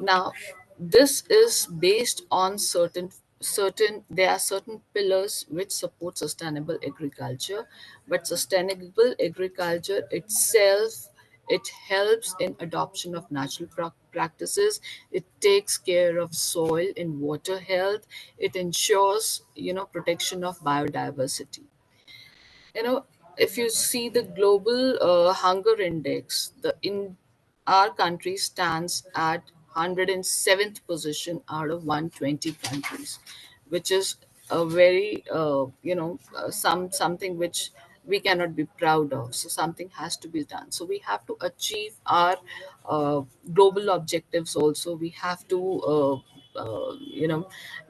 Now, this is based on certain there are certain pillars which support sustainable agriculture, but sustainable agriculture itself, it helps in adoption of natural practices, it takes care of soil and water health, it ensures protection of biodiversity. you know if you see the global hunger index, the in our country stands at 107th position out of 120 countries, which is a very something which we cannot be proud of. So something has to be done, so we have to achieve our uh, global objectives also. We have to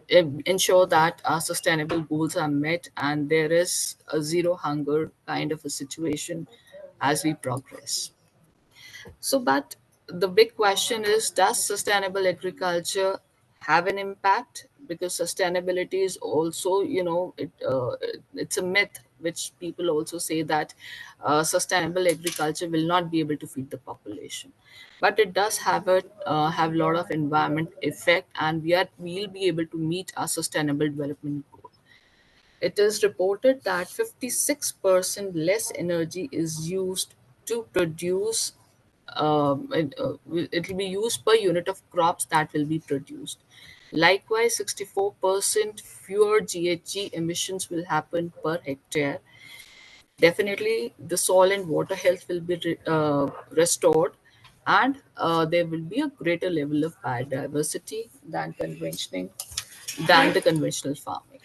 ensure that our sustainable goals are met and there is a zero hunger kind of a situation as we progress. So, but the big question is, does sustainable agriculture have an impact? Because sustainability is also, it's a myth which people also say that sustainable agriculture will not be able to feed the population. But it does have a lot of environment effect, and we'll be able to meet our sustainable development goal. It is reported that 56% less energy is used to produce, it will be used per unit of crops that will be produced. Likewise, 64% fewer GHG emissions will happen per hectare. Definitely, the soil and water health will be restored, and there will be a greater level of biodiversity than the conventional farming.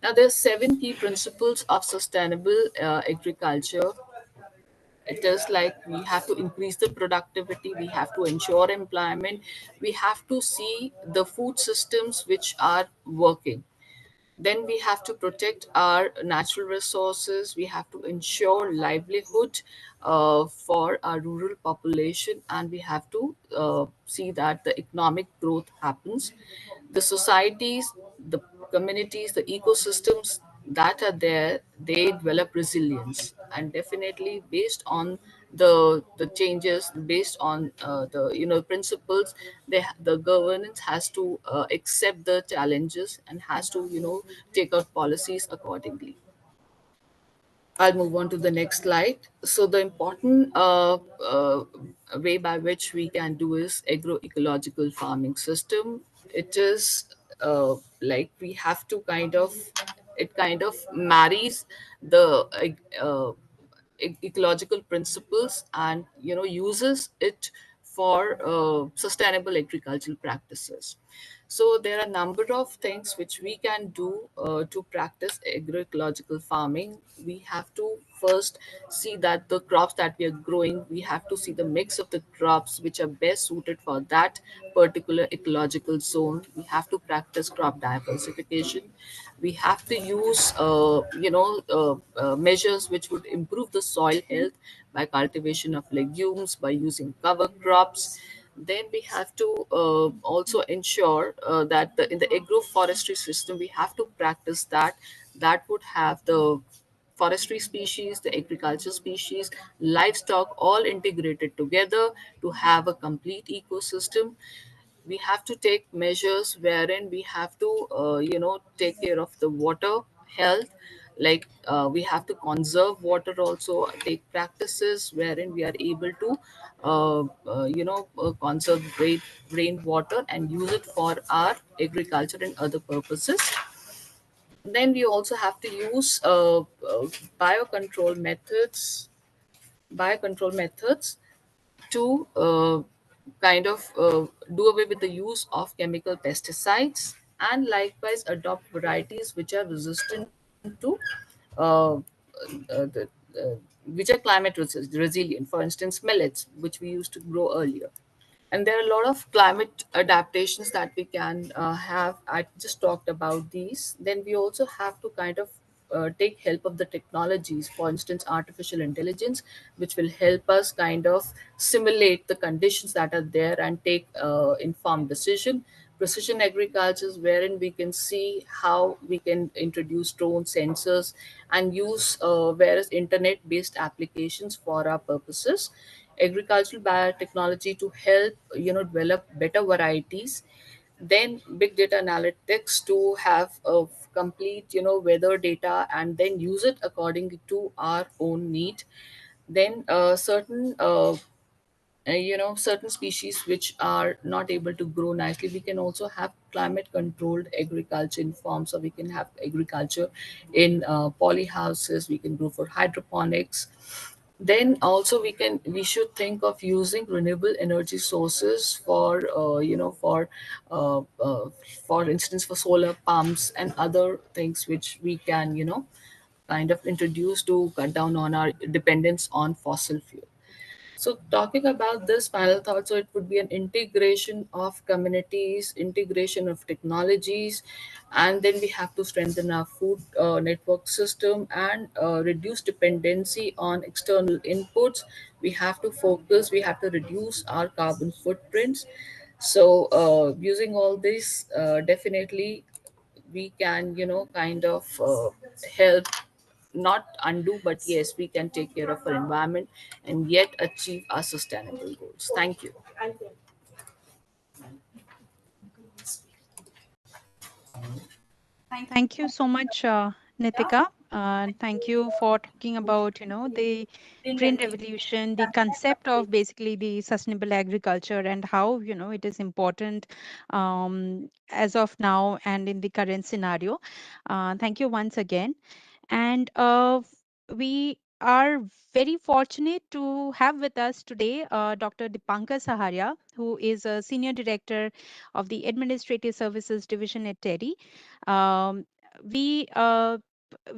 Now, there are seven key principles of sustainable agriculture. It is like we have to increase the productivity, we have to ensure employment, we have to see the food systems which are working. Then we have to protect our natural resources. We have to ensure livelihood for our rural population, and we have to see that the economic growth happens. The societies, the communities, the ecosystems that are there, they develop resilience, and definitely based on the changes based on the principles. The governance has to accept the challenges and has to take out policies accordingly. I'll move on to the next slide. So the important way by which we can do is agroecological farming system. It is like we have to it kind of marries the ecological principles and uses it for sustainable agricultural practices. So there are a number of things which we can do to practice agroecological farming. We have to first see that the crops that we are growing, we have to see the mix of the crops which are best suited for that particular ecological zone. We have to practice crop diversification. We have to use measures which would improve the soil health by cultivation of legumes, by using cover crops. Then we have to also ensure that in the agroforestry system, we have to practice that would have the forestry species, the agriculture species, livestock all integrated together to have a complete ecosystem. We have to take measures wherein we have to take care of the water health, like we have to conserve water, also take practices wherein we are able to conserve rainwater and use it for our agriculture and other purposes. Then we also have to use biocontrol methods biocontrol methods to do away with the use of chemical pesticides, and likewise adopt varieties which are resistant to uh, the, which are climate resilient. For instance, millets, which we used to grow earlier. And there are a lot of climate adaptations that we can have. I just talked about these. Then we also have to take help of the technologies, for instance artificial intelligence, which will help us simulate the conditions that are there and take informed decision. Precision agriculture, wherein we can see how we can introduce drone sensors and use various internet based applications for our purposes. Agricultural biotechnology to help develop better varieties. Then big data analytics to have a complete weather data and then use it according to our own need. Then certain species which are not able to grow nicely, we can also have climate controlled agriculture in forms, so we can have agriculture in poly houses, we can grow for hydroponics. Then also we should think of using renewable energy sources for instance for solar pumps and other things which we can introduce to cut down on our dependence on fossil fuel. So talking about this final thought, so it would be an integration of communities, integration of technologies, and then we have to strengthen our food network system and reduce dependency on external inputs. We have to focus, we have to reduce our carbon footprints. So using all this, definitely we can help, not undo, but yes, we can take care of our environment and yet achieve our sustainable goals. Thank you. Thank you so much, Nitika. Thank you for talking about, the green revolution, the concept of basically the sustainable agriculture and how, it is important as of now and in the current scenario. Thank you once again. And we are very fortunate to have with us today Dr. Dipankar Saharia, who is a Senior Director of the Administrative Services Division at TERI. Um, we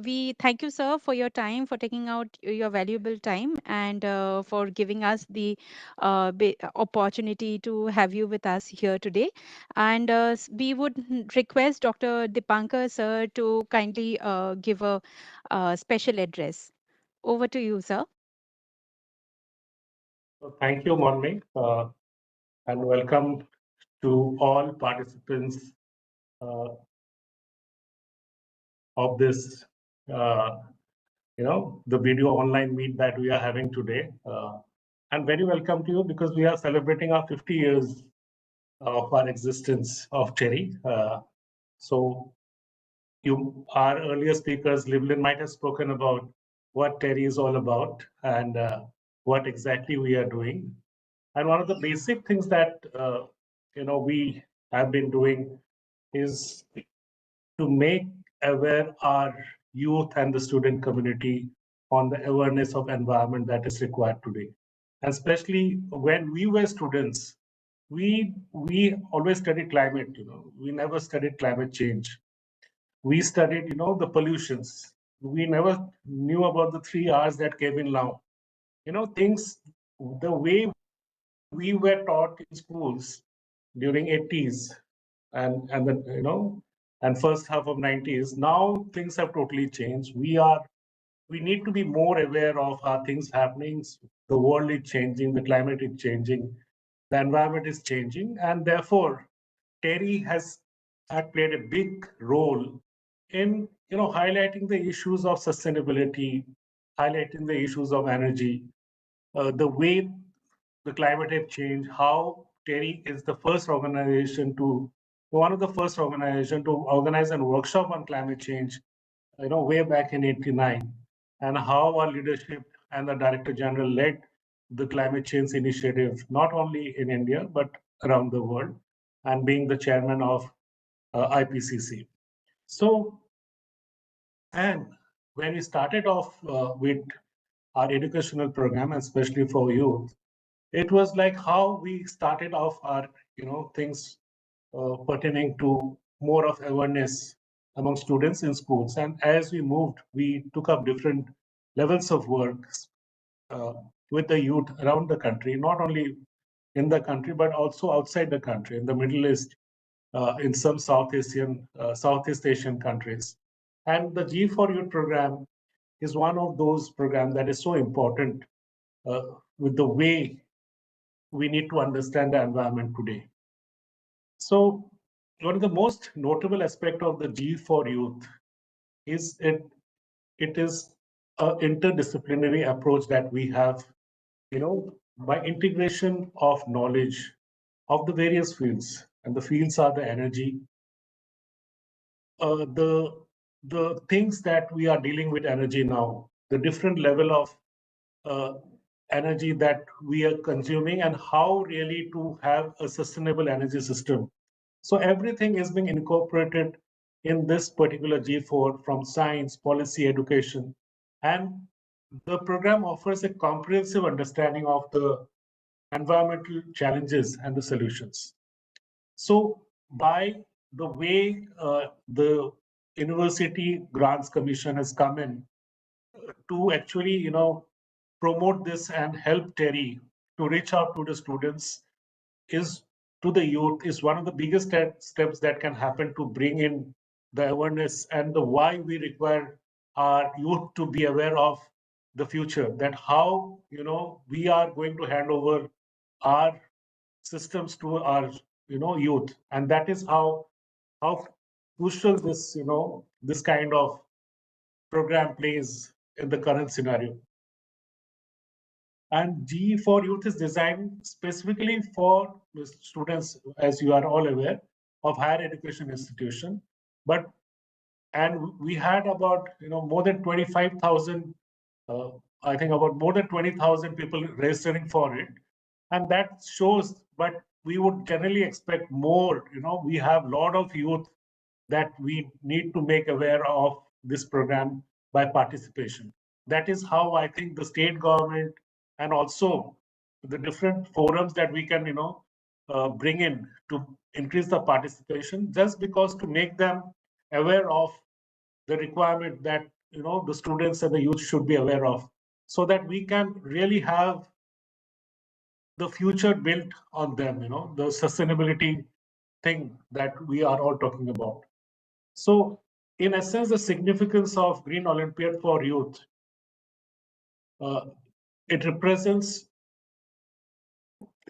we thank you, sir, for your time, for taking out your valuable time, and for giving us the opportunity to have you with us here today. And we would request Dr. Dipankar, sir, to kindly give a special address. Over to you, sir. So thank you, Monmi, and welcome to all participants uh, of this uh, the video online meet that we are having today. And very welcome to you because we are celebrating our 50 years of our existence of TERI. So our earlier speakers, Livlin might have spoken about what TERI is all about and what exactly we are doing. And one of the basic things that we have been doing is to make aware our youth and the student community on the awareness of environment that is required today. And especially when we were students, we always studied climate. We never studied climate change. We studied the pollutions. We never knew about the 3 R's that came in now. Things the way we were taught in schools during 80s and then and first half of 90s. Now things have totally changed. We need to be more aware of how things happening. The world is changing, the climate is changing, the environment is changing, and therefore TERI has played a big role in highlighting the issues of sustainability, highlighting the issues of energy, the way the climate have changed, how TERI is the first organization to one of the first organization to organize a workshop on climate change, way back in '89, and how our leadership and the Director General led the climate change initiative, not only in India, but around the world, and being the chairman of IPCC. So, and when we started off with our educational program, especially for youth, it was like how we started off our things pertaining to more of awareness among students in schools. And as we moved, we took up different levels of work uh, with the youth around the country, not only in the country but also outside the country, in the Middle East, in some Southeast Asian countries. And the G4Youth program is one of those programs that is so important uh, with the way we need to understand the environment today. So one of the most notable aspect of the G4Youth is it is an interdisciplinary approach that we have, by integration of knowledge of the various fields, and the fields are the energy, the things that we are dealing with energy now, the different level of uh, energy that we are consuming, and how really to have a sustainable energy system. So everything is being incorporated in this particular G4 from science, policy, education. And the program offers a comprehensive understanding of the environmental challenges and the solutions. So by the way the University Grants Commission has come in to actually, promote this and help TERI to reach out to the students, is to the youth, is one of the biggest steps that can happen to bring in the awareness and the why we require our youth to be aware of the future, that how we are going to hand over our systems to our youth, and that is how crucial this this kind of program plays in the current scenario. And G4Youth is designed specifically for students, as you are all aware, of higher education institution. But and we had about more than 25,000, I think about more than 20,000 people registering for it, and that shows. But we would generally expect more. We have a lot of youth that we need to make aware of this program by participation. That is how I think the state government and also the different forums that we can, bring in to increase the participation, just because to make them aware of the requirement that, the students and the youth should be aware of, so that we can really have the future built on them, the sustainability thing that we are all talking about. So, in essence, the significance of Green Olympiad for youth, uh, it represents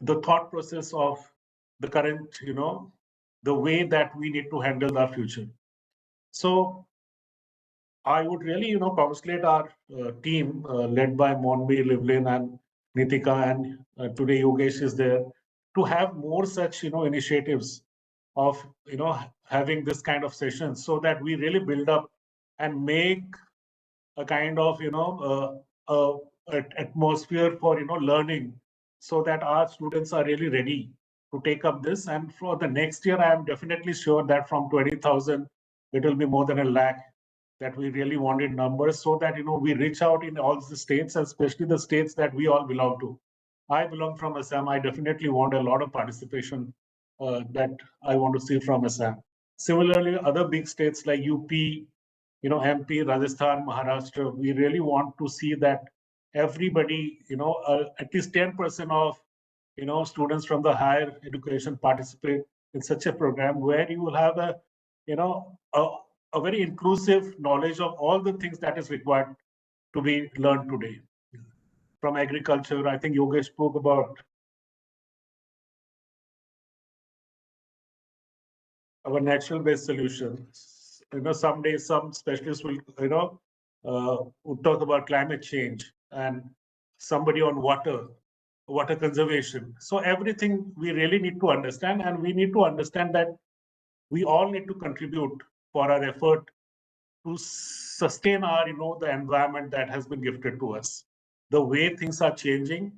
the thought process of the current, the way that we need to handle our future. So, I would really, congratulate our team led by Monbi, Livlin, and Nitika, and today Yogesh is there to have more such, initiatives of, having this kind of sessions so that we really build up and make a kind of, atmosphere for, learning so that our students are really ready to take up this. And for the next year, I am definitely sure that from 20,000, it will be more than a lakh that we really wanted numbers so that, we reach out in all the states, especially the states that we all belong to. I belong from Assam. I definitely want a lot of participation that I want to see from Assam. Similarly, other big states like UP, MP, Rajasthan, Maharashtra, we really want to see that everybody, at least 10% of, students from the higher education participate in such a program where you will have a, you know, a very inclusive knowledge of all the things that is required to be learned today. From agriculture, I think Yogesh spoke about our natural-based solutions. Some days some specialists will, would talk about climate change and somebody on water conservation. So everything we really need to understand, and we need to understand that we all need to contribute for our effort to sustain our, the environment that has been gifted to us. The way things are changing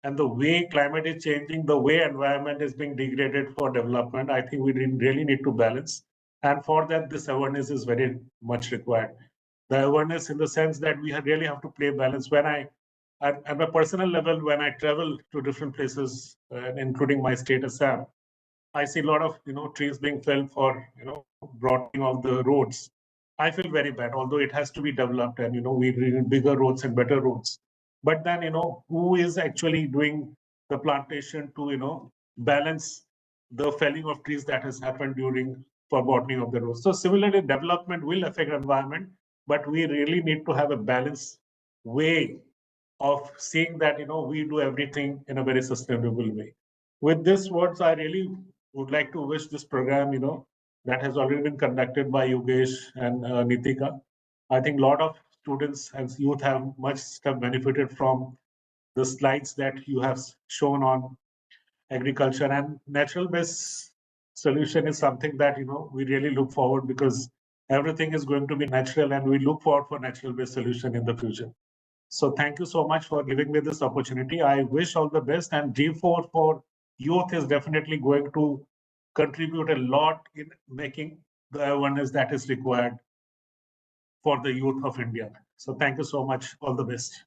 and the way climate is changing, the way environment is being degraded for development, I think we really need to balance. And for that, this awareness is very much required. The awareness in the sense that we really have to play balance. When at a personal level, when I travel to different places, including my state, Assam, I see a lot of trees being felled for broadening of the roads. I feel very bad, although it has to be developed, and we need bigger roads and better roads. But then who is actually doing the plantation to balance the felling of trees that has happened during for broadening of the roads? So similarly, development will affect environment, but we really need to have a balanced way of seeing that we do everything in a very sustainable way. With these words, I really would like to wish this program, that has already been conducted by Yogesh and Nitika. I think a lot of students and youth have benefited from the slides that you have shown on agriculture, and natural based solution is something that we really look forward, because everything is going to be natural, and we look forward for natural based solution in the future. So thank you so much for giving me this opportunity. I wish all the best, and G4 for Youth is definitely going to contribute a lot in making the awareness that is required for the youth of India. So thank you so much. All the best.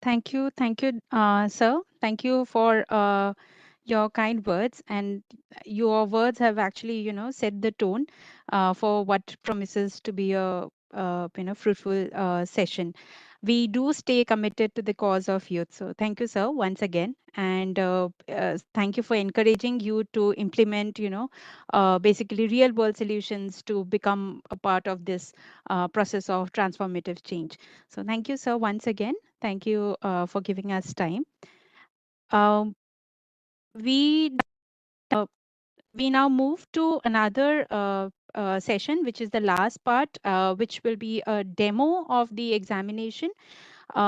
Thank you, sir. Thank you for your kind words, and your words have actually, set the tone for what promises to be a fruitful session. We do stay committed to the cause of youth. So thank you, sir, once again, and thank you for encouraging you to implement, basically real world solutions to become a part of this process of transformative change. So thank you, sir, once again. Thank you for giving us time. Um, we uh, we now move to another session, which is the last part, which will be a demo of the examination. We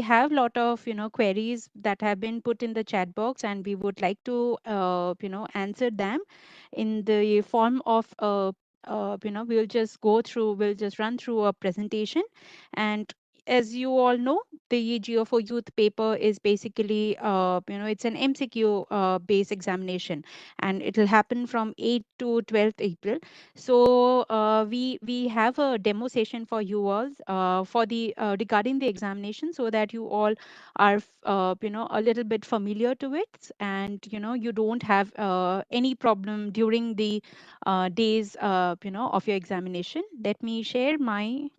have a lot of queries that have been put in the chat box, and we would like to answer them in the form of we'll just run through a presentation. And as you all know, the GO4Youth paper is basically it's an MCQ based examination, and it will happen from 8th to 12th April. So we have a demo session for you all for the regarding the examination, so that you all are a little bit familiar to it, and you don't have any problem during the days of your examination. Let me share my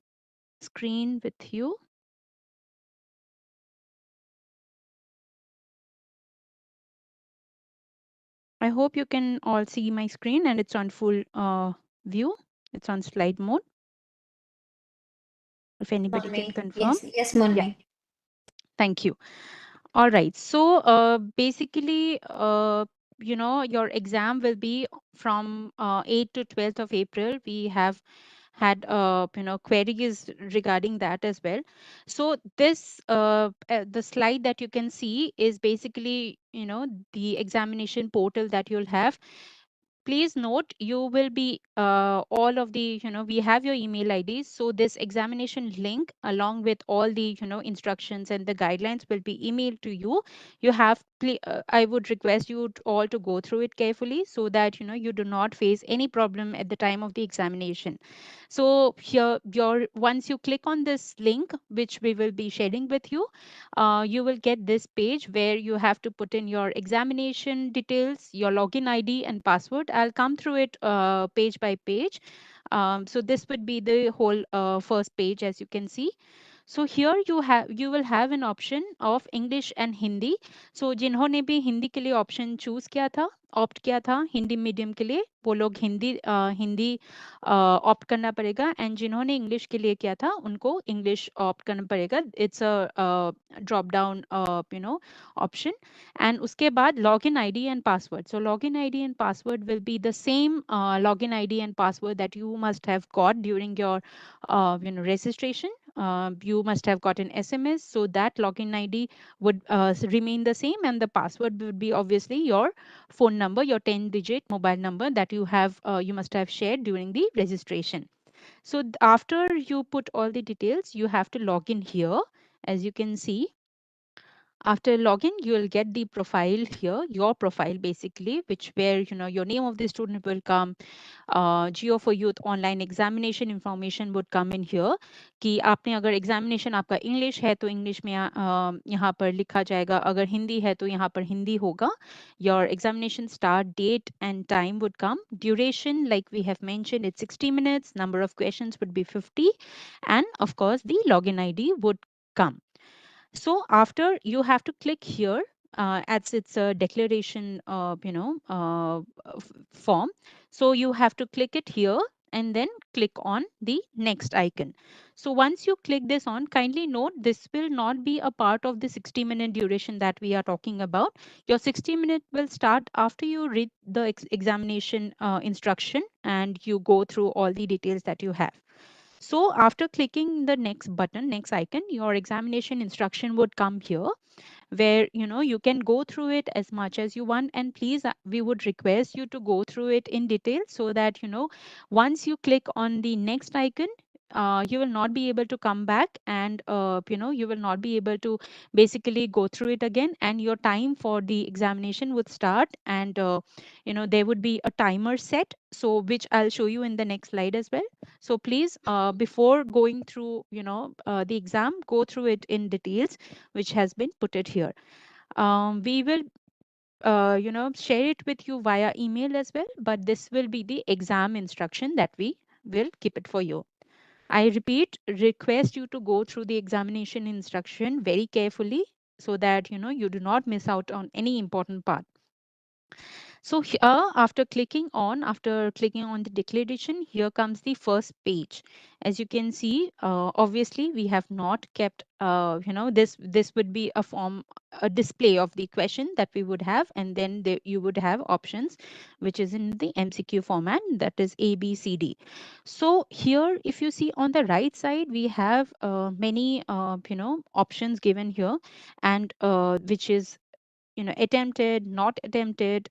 screen with you. I hope you can all see my screen, and it's on full view. It's on slide mode. If anybody can confirm. Yes, Monmi. Yeah. Thank you. All right. So basically, your exam will be from 8th to 12th of April. We have had queries regarding that as well. So this the slide that you can see is basically the examination portal that you'll have. Please note, you will be all of the we have your email IDs, so this examination link along with all the instructions and the guidelines will be emailed to you. You have I would request you all to go through it carefully so that you do not face any problem at the time of the examination. So here your once you click on this link which we will be sharing with you, you will get this page where you have to put in your examination details, your login ID and password. I'll come through it page by page. So this would be the whole first page, as you can see. So here you will have an option of English and Hindi. So जिन्होंने भी हिंदी के लिए option choose किया था, opt किया था Hindi medium के लिए, वो लोग हिंदी ऑप्ट करना पड़ेगा, एंड जिन्होंने इंग्लिश के लिए किया था उनको इंग्लिश ऑप्ट करना पड़ेगा. It's a drop down option. And उसके बाद login ID and password. So login ID and password will be the same login ID and password that you must have got during your registration. You must have got an SMS, so that login ID would remain the same, and the password would be obviously your phone number, your 10-digit mobile number that you must have shared during the registration. So after you put all the details, you have to log in here. As you can see, after login, you will get the profile here, your profile basically, which where your name of the student will come. GO4Youth online examination information would come in here कि आपने अगर examination आपका English है तो English में यहाँ पर लिखा जाएगा, अगर हिंदी है तो यहाँ पर हिंदी होगा. Your examination start date and time would come. Duration like we have mentioned its 60 minutes. Number of questions would be 50, and of course the login ID would come. So after you have to click here, as it's a declaration form. So you have to click it here and then click on the next icon. So once you click this on, kindly note this will not be a part of the 60-minute duration that we are talking about. Your 60-minute will start after you read the examination instruction and you go through all the details that you have. So after clicking the next button, next icon, your examination instruction would come here where you can go through it as much as you want, and please we would request you to go through it in detail so that once you click on the next icon, you will not be able to come back, and you will not be able to basically go through it again, and your time for the examination would start, and there would be a timer set, so which I'll show you in the next slide as well. So please before going through the exam, go through it in details which has been put it here. We will share it with you via email as well, but this will be the exam instruction that we will keep it for you. I repeat, request you to go through the examination instruction very carefully so that you do not miss out on any important part. So here, after clicking on the declaration, here comes the first page. As you can see, obviously we have not kept, this would be a display of the question that we would have, and then you would have options, which is in the MCQ format, that is A, B, C, D. So here, if you see on the right side, we have many, options given here, and which is attempted, not attempted,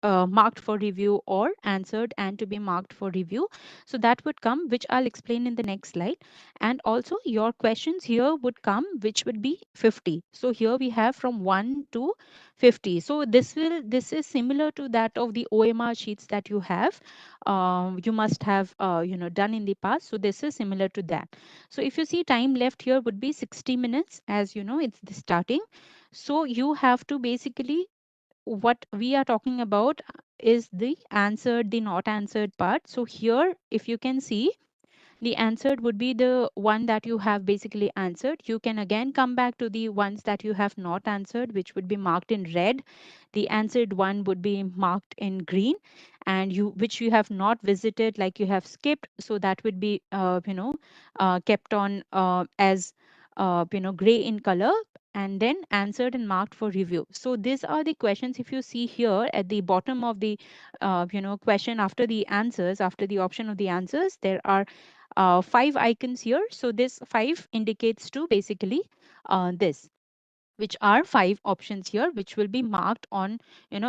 marked for review, or answered and to be marked for review. So that would come, which I'll explain in the next slide. And also your questions here would come, which would be 50. So here we have from 1 to 50. So this is similar to that of the OMR sheets that you have. You must have done in the past. So this is similar to that. So if you see, time left here would be 60 minutes, as it's the starting. So you have to basically, what we are talking about is the answered, the not answered part. So here, if you can see, the answered would be the one that you have basically answered. You can again come back to the ones that you have not answered, which would be marked in red. The answered one would be marked in green, and which you have not visited, like you have skipped, so that would be kept on as gray in color. and then answered and marked for review. So these are the questions. If you see here at the bottom of the question, after the answers, after the option of the answers, there are 5 icons here. So this 5 indicates to basically this, which are 5 options here, which will be marked on,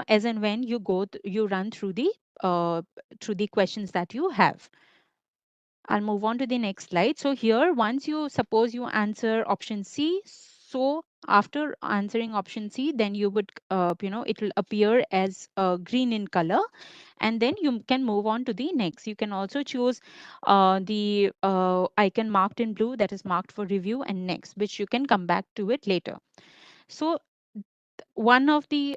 as and when you you run through the questions that you have. I'll move on to the next slide. So here, once you suppose you answer option C, so after answering option C, then you would, it will appear as green in color, and then you can move on to the next. You can also choose the icon marked in blue, that is marked for review, and next, which you can come back to it later. So one of the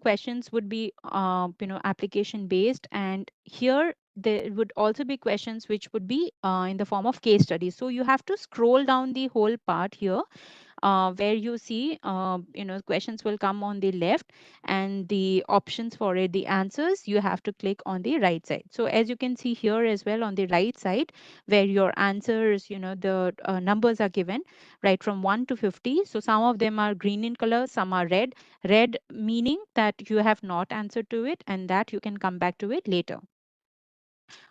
questions would be application based, and here there would also be questions which would be in the form of case studies. So you have to scroll down the whole part here, where you see questions will come on the left, and the options for it, the answers, you have to click on the right side. So as you can see here as well, on the right side, where your answers, the numbers are given right from 1 to 50. So some of them are green in color, some are red meaning that you have not answered to it, and that you can come back to it later.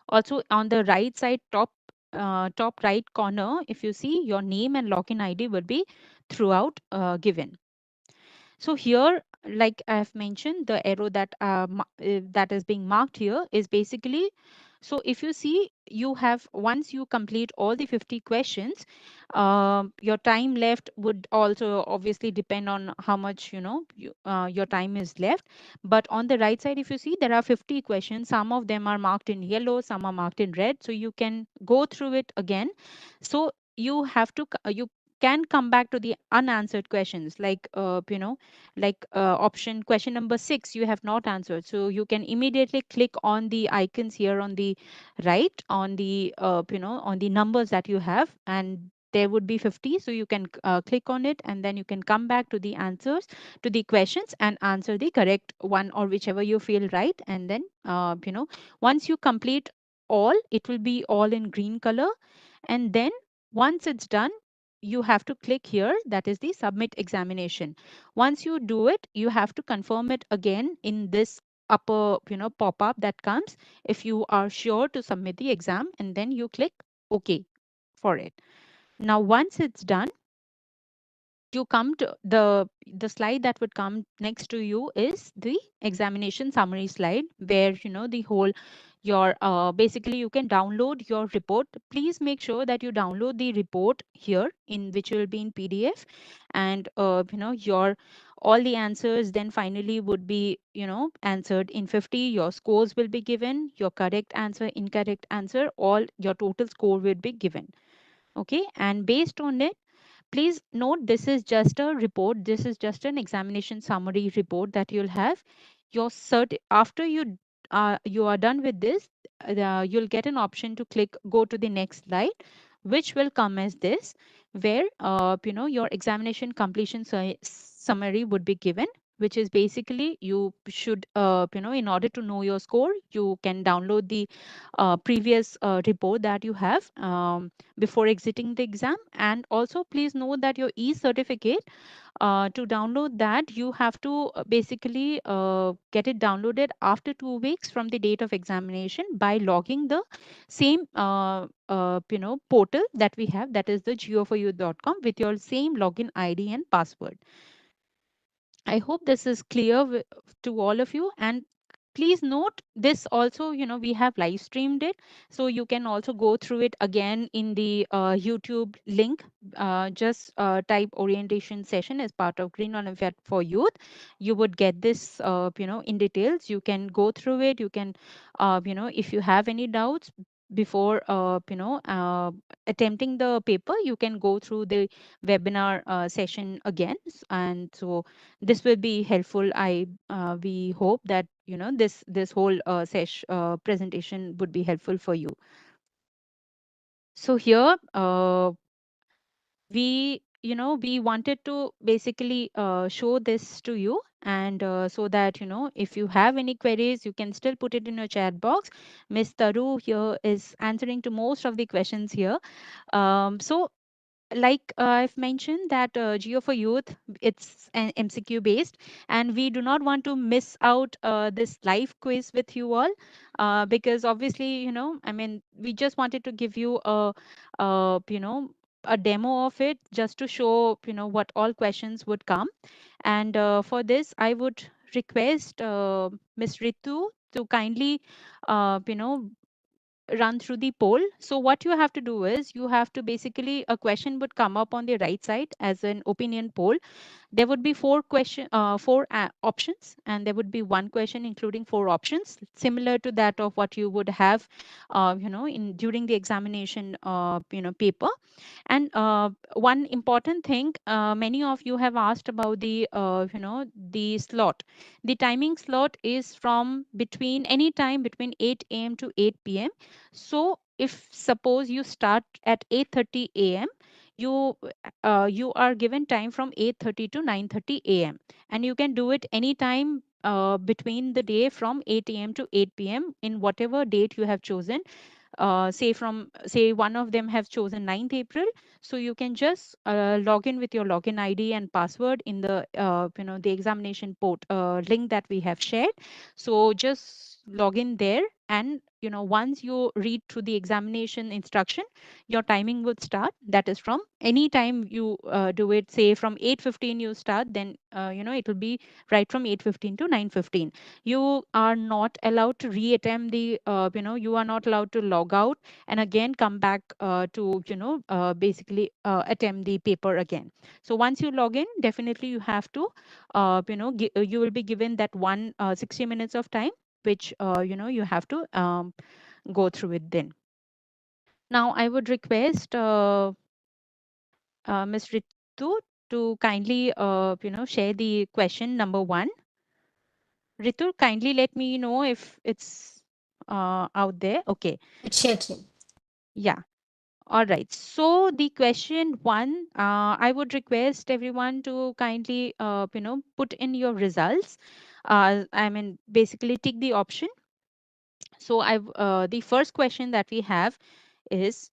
Also on the right side, top right corner, if you see, your name and login ID will be throughout given. So here, like I have mentioned, the arrow that that is being marked here is basically, so if you see, you have, once you complete all the 50 questions, your time left would also obviously depend on how much your time is left. But on the right side, if you see, there are 50 questions. Some of them are marked in yellow, some are marked in red. So you can go through it again. So you have to you can come back to the unanswered questions, like option question number 6 you have not answered, so you can immediately click on the icons here on the right, on the on the numbers that you have, and there would be 50, so you can click on it, and then you can come back to the answers to the questions and answer the correct one, or whichever you feel right. And then once you complete all, it will be all in green color. And then once it's done, you have to click here, that is the submit examination. Once you do it, you have to confirm it again in this upper pop up that comes, if you are sure to submit the exam, and then you click OK for it. Now once it's done, you come to the slide that would come next to you is the examination summary slide, where the whole your basically you can download your report. Please make sure that you download the report here, in which will be in PDF, and your all the answers then finally would be answered in 50. Your scores will be given, your correct answer, incorrect answer, all your total score will be given. Okay, and based on it, please note, this is just a report, this is just an examination summary report that you'll have. Your after you are done with this, you'll get an option to click go to the next slide, which will come as this, where your examination completion summary would be given, which is basically, you should in order to know your score, you can download the previous report that you have before exiting the exam. And also please note that your e-certificate, to download that, you have to basically get it downloaded after 2 weeks from the date of examination by logging the same portal that we have, that is the go4youth.com, with your same login ID and password. I hope this is clear to all of you. And please note this also, we have live streamed it, so you can also go through it again in the YouTube link. Just type orientation session as part of Green Olympiad for Youth. You would get this in details. You can go through it. You can if you have any doubts before attempting the paper, you can go through the webinar session again. And so this will be helpful. We hope that this whole presentation would be helpful for you. So here we wanted to basically show this to you, and so that if you have any queries, you can still put it in your chat box. Miss Taru here is answering to most of the questions here. So like I've mentioned that GO for Youth, it's an MCQ based, and we do not want to miss out this live quiz with you all, because obviously, I mean, we just wanted to give you a demo of it just to show, what all questions would come. And for this, I would request Miss Ritu to kindly, you know, run through the poll. So what you have to do is you have to basically, a question would come up on the right side as an opinion poll. There would be four options, and there would be one question including four options, similar to that of what you would have, in during the examination, paper. And one important thing, many of you have asked about the slot. The timing slot is from between any time between 8 a.m. to 8 p.m. So if suppose you start at 8:30 a.m., you you are given time from 8:30 to 9:30 a.m. and you can do it anytime between the day from 8 a.m. to 8 p.m. in whatever date you have chosen. Say one of them have chosen 9th April, so you can just log in with your login ID and password in the the examination port link that we have shared. So just log in there, and once you read through the examination instruction, your timing would start. That is from any time you do it. Say from 8:15 you start, then it will be right from 8:15 to 9:15. You are not allowed to reattempt the you are not allowed to log out and again come back to basically attempt the paper again. So once you log in, definitely you have to you will be given that 60 minutes of time, which you have to go through it then. Now I would request Ms. Ritu to kindly share the question number 1. Ritu, kindly let me know if it's out there. Okay. Sure. Yeah. All right. So the question 1, I would request everyone to kindly, put in your results. I mean, basically tick the option. So the first question that we have is,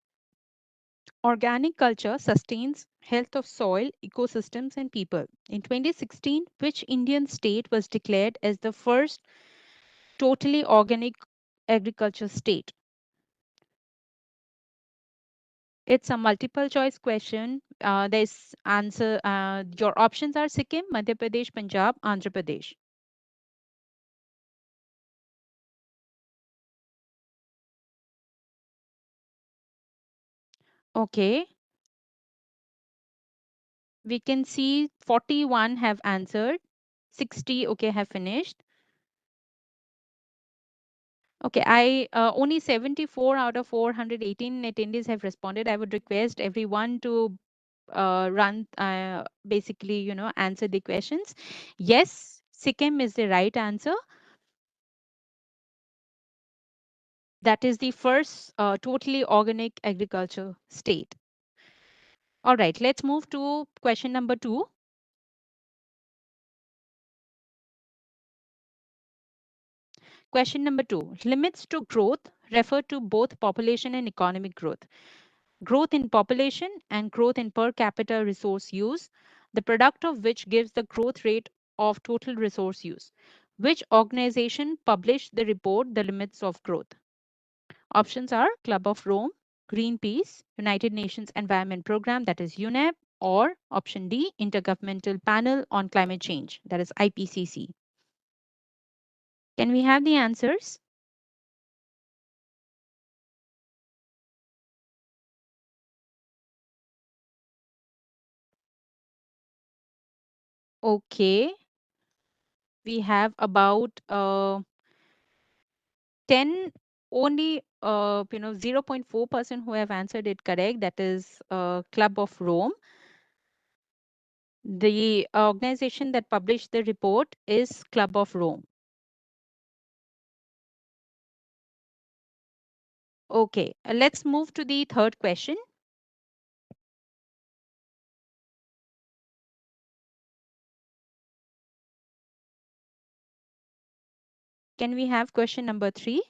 organic culture sustains health of soil, ecosystems, and people. In 2016, which Indian state was declared as the first totally organic agriculture state? It's a multiple choice question. There's answer. Your options are Sikkim, Madhya Pradesh, Punjab, Andhra Pradesh. Okay. We can see 41 have answered. 60, okay, have finished. Okay, I only 74 out of 418 attendees have responded. I would request everyone to run basically answer the questions. Yes, Sikkim is the right answer. That is the first totally organic agriculture state. All right, let's move to question number 2. Question number 2. Limits to growth refer to both population and economic growth. Growth in population and growth in per capita resource use, the product of which gives the growth rate of total resource use. Which organization published the report, The Limits of Growth? Options are Club of Rome, Greenpeace, United Nations Environment Programme, that is UNEP, or option D, Intergovernmental Panel on Climate Change, that is IPCC. Can we have the answers? Okay. We have about 10, only 0.4% who have answered it correct. That is Club of Rome. The organization that published the report is Club of Rome. Okay, let's move to the third question. Can we have question number 3?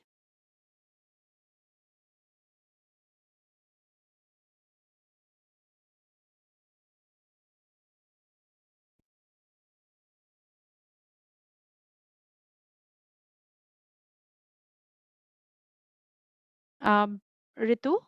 Ritu?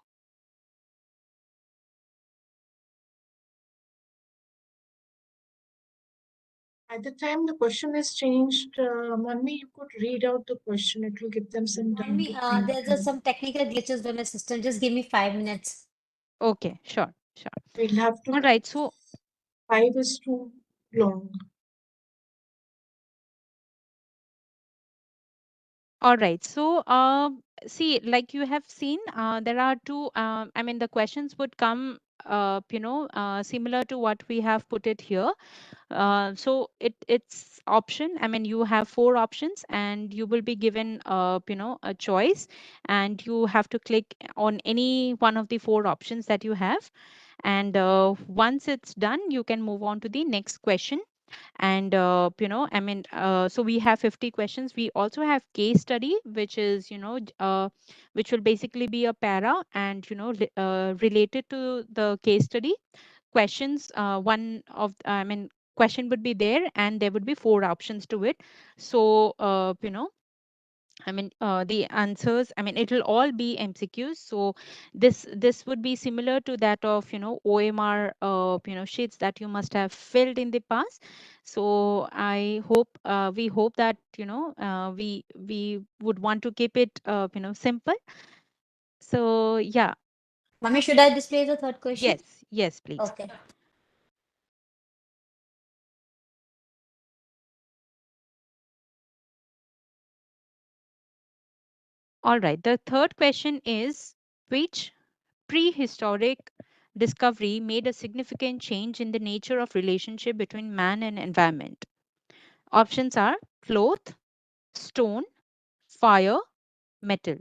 At the time the question is changed, Manvi, you could read out the question. It will give them some time Only to think. there's just some technical glitches with my system. Just give me 5 minutes. Okay, sure, sure. We'll have to. All right, so 5 is too long. all right. So, see, like you have seen, there are two. I mean, the questions would come, similar to what we have put it here. So it's option. I mean, you have four options, and you will be given, a choice, and you have to click on any one of the four options that you have. And once it's done, you can move on to the next question. And so we have 50 questions. We also have case study, which is, which will basically be a para, and related to the case study questions. One of I mean question would be there, and there would be four options to it. So the answers, it will all be MCQs. So this would be similar to that of, OMR, sheets that you must have filled in the past. So we hope that, we would want to keep it, simple. So yeah, Mommy, should I display the third question? yes, please. Okay. All right. The third question is, which prehistoric discovery made a significant change in the nature of relationship between man and environment? Options are cloth, stone, fire, metal.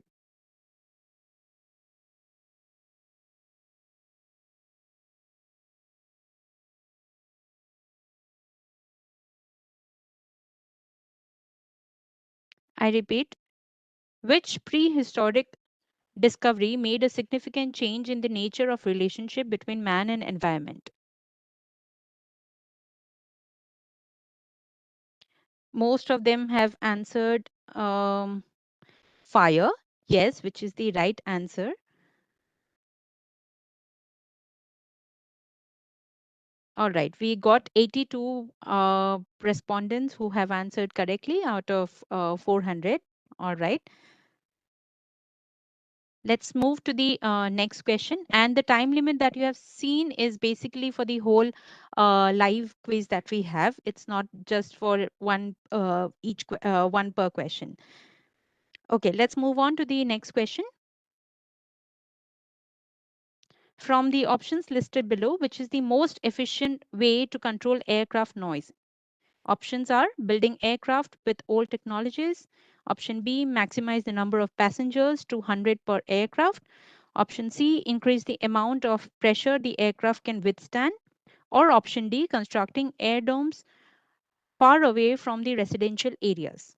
I repeat, which prehistoric discovery made a significant change in the nature of relationship between man and environment? Most of them have answered fire, yes, which is the right answer. All right, we got 82 respondents who have answered correctly out of 400. All right. Let's move to the next question. And the time limit that you have seen is basically for the whole live quiz that we have. It's not just for one one per question. Okay, let's move on to the next question. From the options listed below, which is the most efficient way to control aircraft noise? Options are building aircraft with old technologies. Option B, maximize the number of passengers to 100 per aircraft. Option C, increase the amount of pressure the aircraft can withstand. Or option D, constructing air domes far away from the residential areas.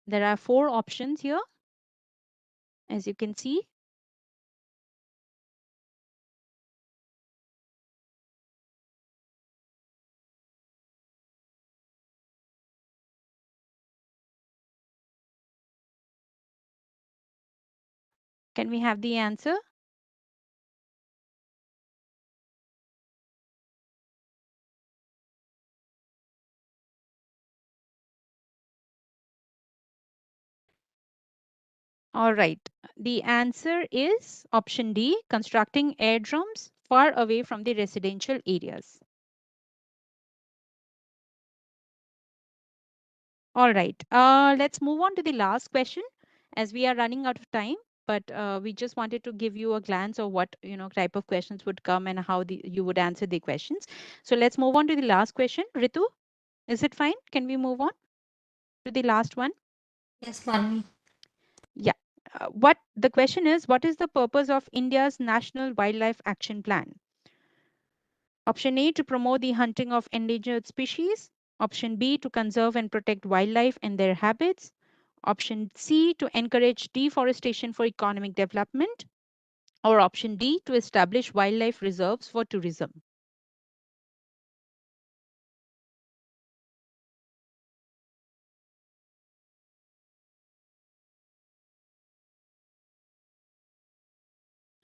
There are four options here, as you can see. Can we have the answer? All right. The answer is option D, constructing airdromes far away from the residential areas. All right. Let's move on to the last question, as we are running out of time. But we just wanted to give you a glance of what type of questions would come and how you would answer the questions. So let's move on to the last question. Ritu, is it fine? Can we move on to the last one? Yes, Mommy. Yeah. What the question is, what is the purpose of India's National Wildlife Action Plan? Option A, to promote the hunting of endangered species. Option B, to conserve and protect wildlife and their habits. Option C, to encourage deforestation for economic development. Or option D, to establish wildlife reserves for tourism.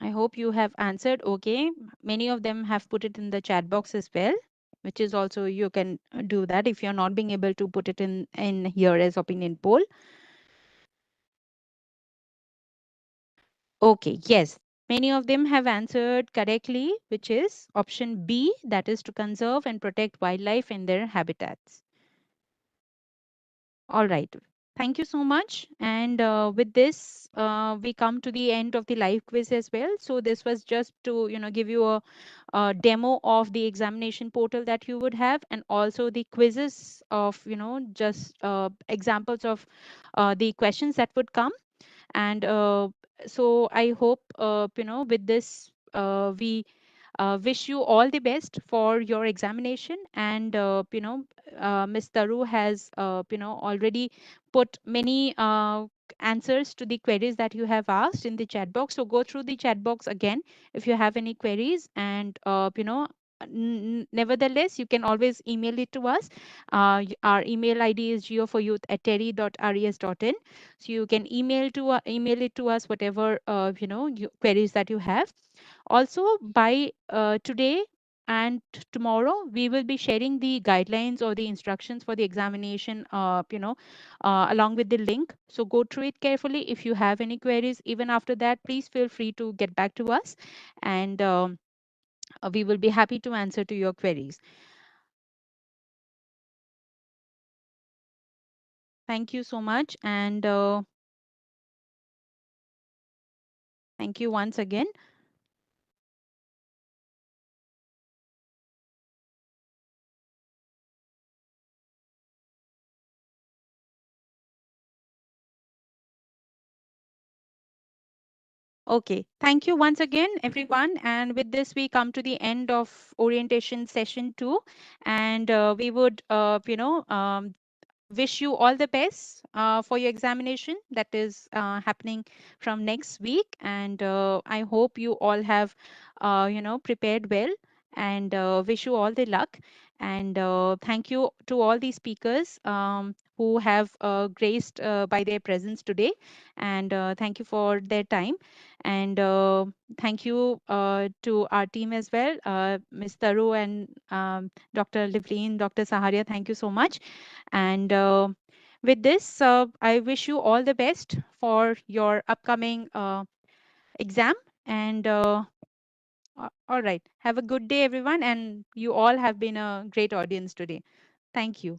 I hope you have answered okay. Many of them have put it in the chat box as well, which is also you can do that if you're not being able to put it in here as opinion poll. Okay, yes. Many of them have answered correctly, which is option B, that is to conserve and protect wildlife in their habitats. All right. Thank you so much. And with this, we come to the end of the live quiz as well. So this was just to, give you a demo of the examination portal that you would have, and also the quizzes of, just examples of the questions that would come. And so I hope, with this, we wish you all the best for your examination. And Ms. Taru has already put many answers to the queries that you have asked in the chat box. So go through the chat box again if you have any queries. And nevertheless, you can always email it to us. Our email ID is go4youth@teri.res.in. So you can email it to us whatever queries that you have. Also, by today and tomorrow, we will be sharing the guidelines or the instructions for the examination, along with the link. So go through it carefully. If you have any queries, even after that, please feel free to get back to us, and we will be happy to answer to your queries. Thank you so much, and thank you once again. Okay, thank you once again, everyone. And with this, we come to the end of orientation session 2. And we would, wish you all the best for your examination that is happening from next week. And I hope you all have, prepared well, and wish you all the luck. And thank you to all the speakers who have graced by their presence today. And thank you for their time. And thank you to our team as well, Ms. Taru and Dr. Livleen, Dr. Saharia. Thank you so much. And with this, I wish you all the best for your upcoming exam. And all right, have a good day, everyone. And you all have been a great audience today. Thank you.